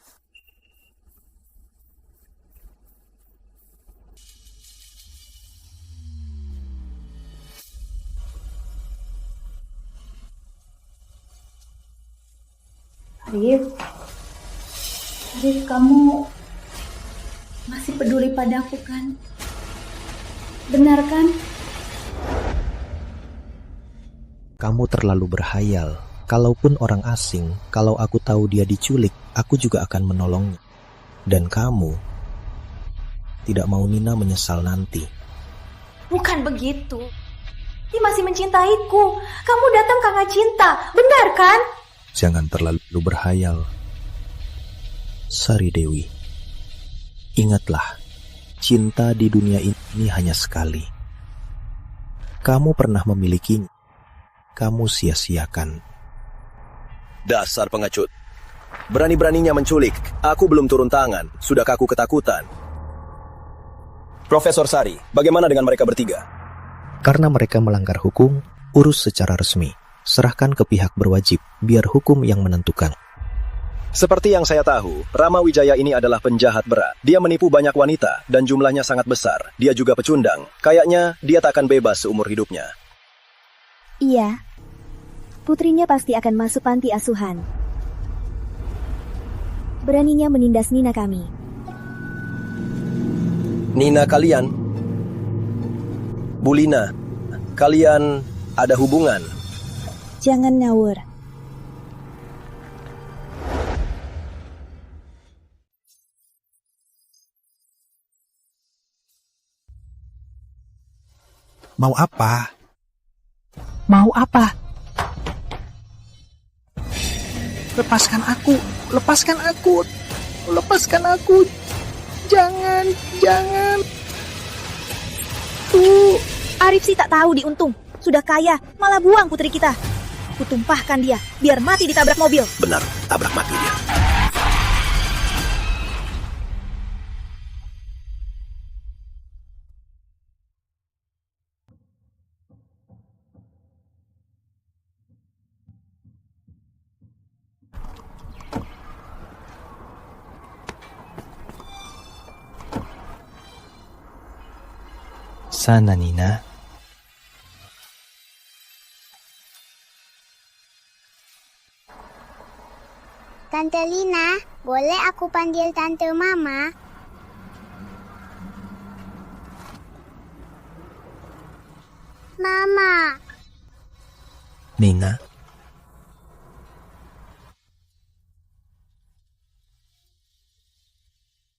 Arif, kamu masih peduli padaku kan? Benar kan? Kamu terlalu berhayal, Kalaupun orang asing, kalau aku tahu dia diculik, aku juga akan menolongnya. Dan kamu tidak mau Nina menyesal nanti. Bukan begitu. Dia masih mencintaiku. Kamu datang karena cinta, benar kan? Jangan terlalu berhayal. Sari Dewi, ingatlah, cinta di dunia ini hanya sekali. Kamu pernah memilikinya, kamu sia-siakan. Dasar pengecut. Berani-beraninya menculik. Aku belum turun tangan. Sudah kaku ketakutan. Profesor Sari, bagaimana dengan mereka bertiga? Karena mereka melanggar hukum, urus secara resmi. Serahkan ke pihak berwajib, biar hukum yang menentukan. Seperti yang saya tahu, Rama Wijaya ini adalah penjahat berat. Dia menipu banyak wanita dan jumlahnya sangat besar. Dia juga pecundang. Kayaknya dia tak akan bebas seumur hidupnya. Iya. Putrinya pasti akan masuk panti asuhan. Beraninya menindas Nina kami. Nina kalian? Bulina, kalian ada hubungan? Jangan ngawur. Mau apa? Mau apa? Lepaskan aku, lepaskan aku, lepaskan aku. Jangan, jangan. Arif sih tak tahu diuntung. Sudah kaya, malah buang putri kita. Kutumpahkan dia, biar mati ditabrak mobil. Benar, tabrak mati dia. Sana, Nina. Tante Lina, boleh aku panggil Tante Mama? Mama. Nina,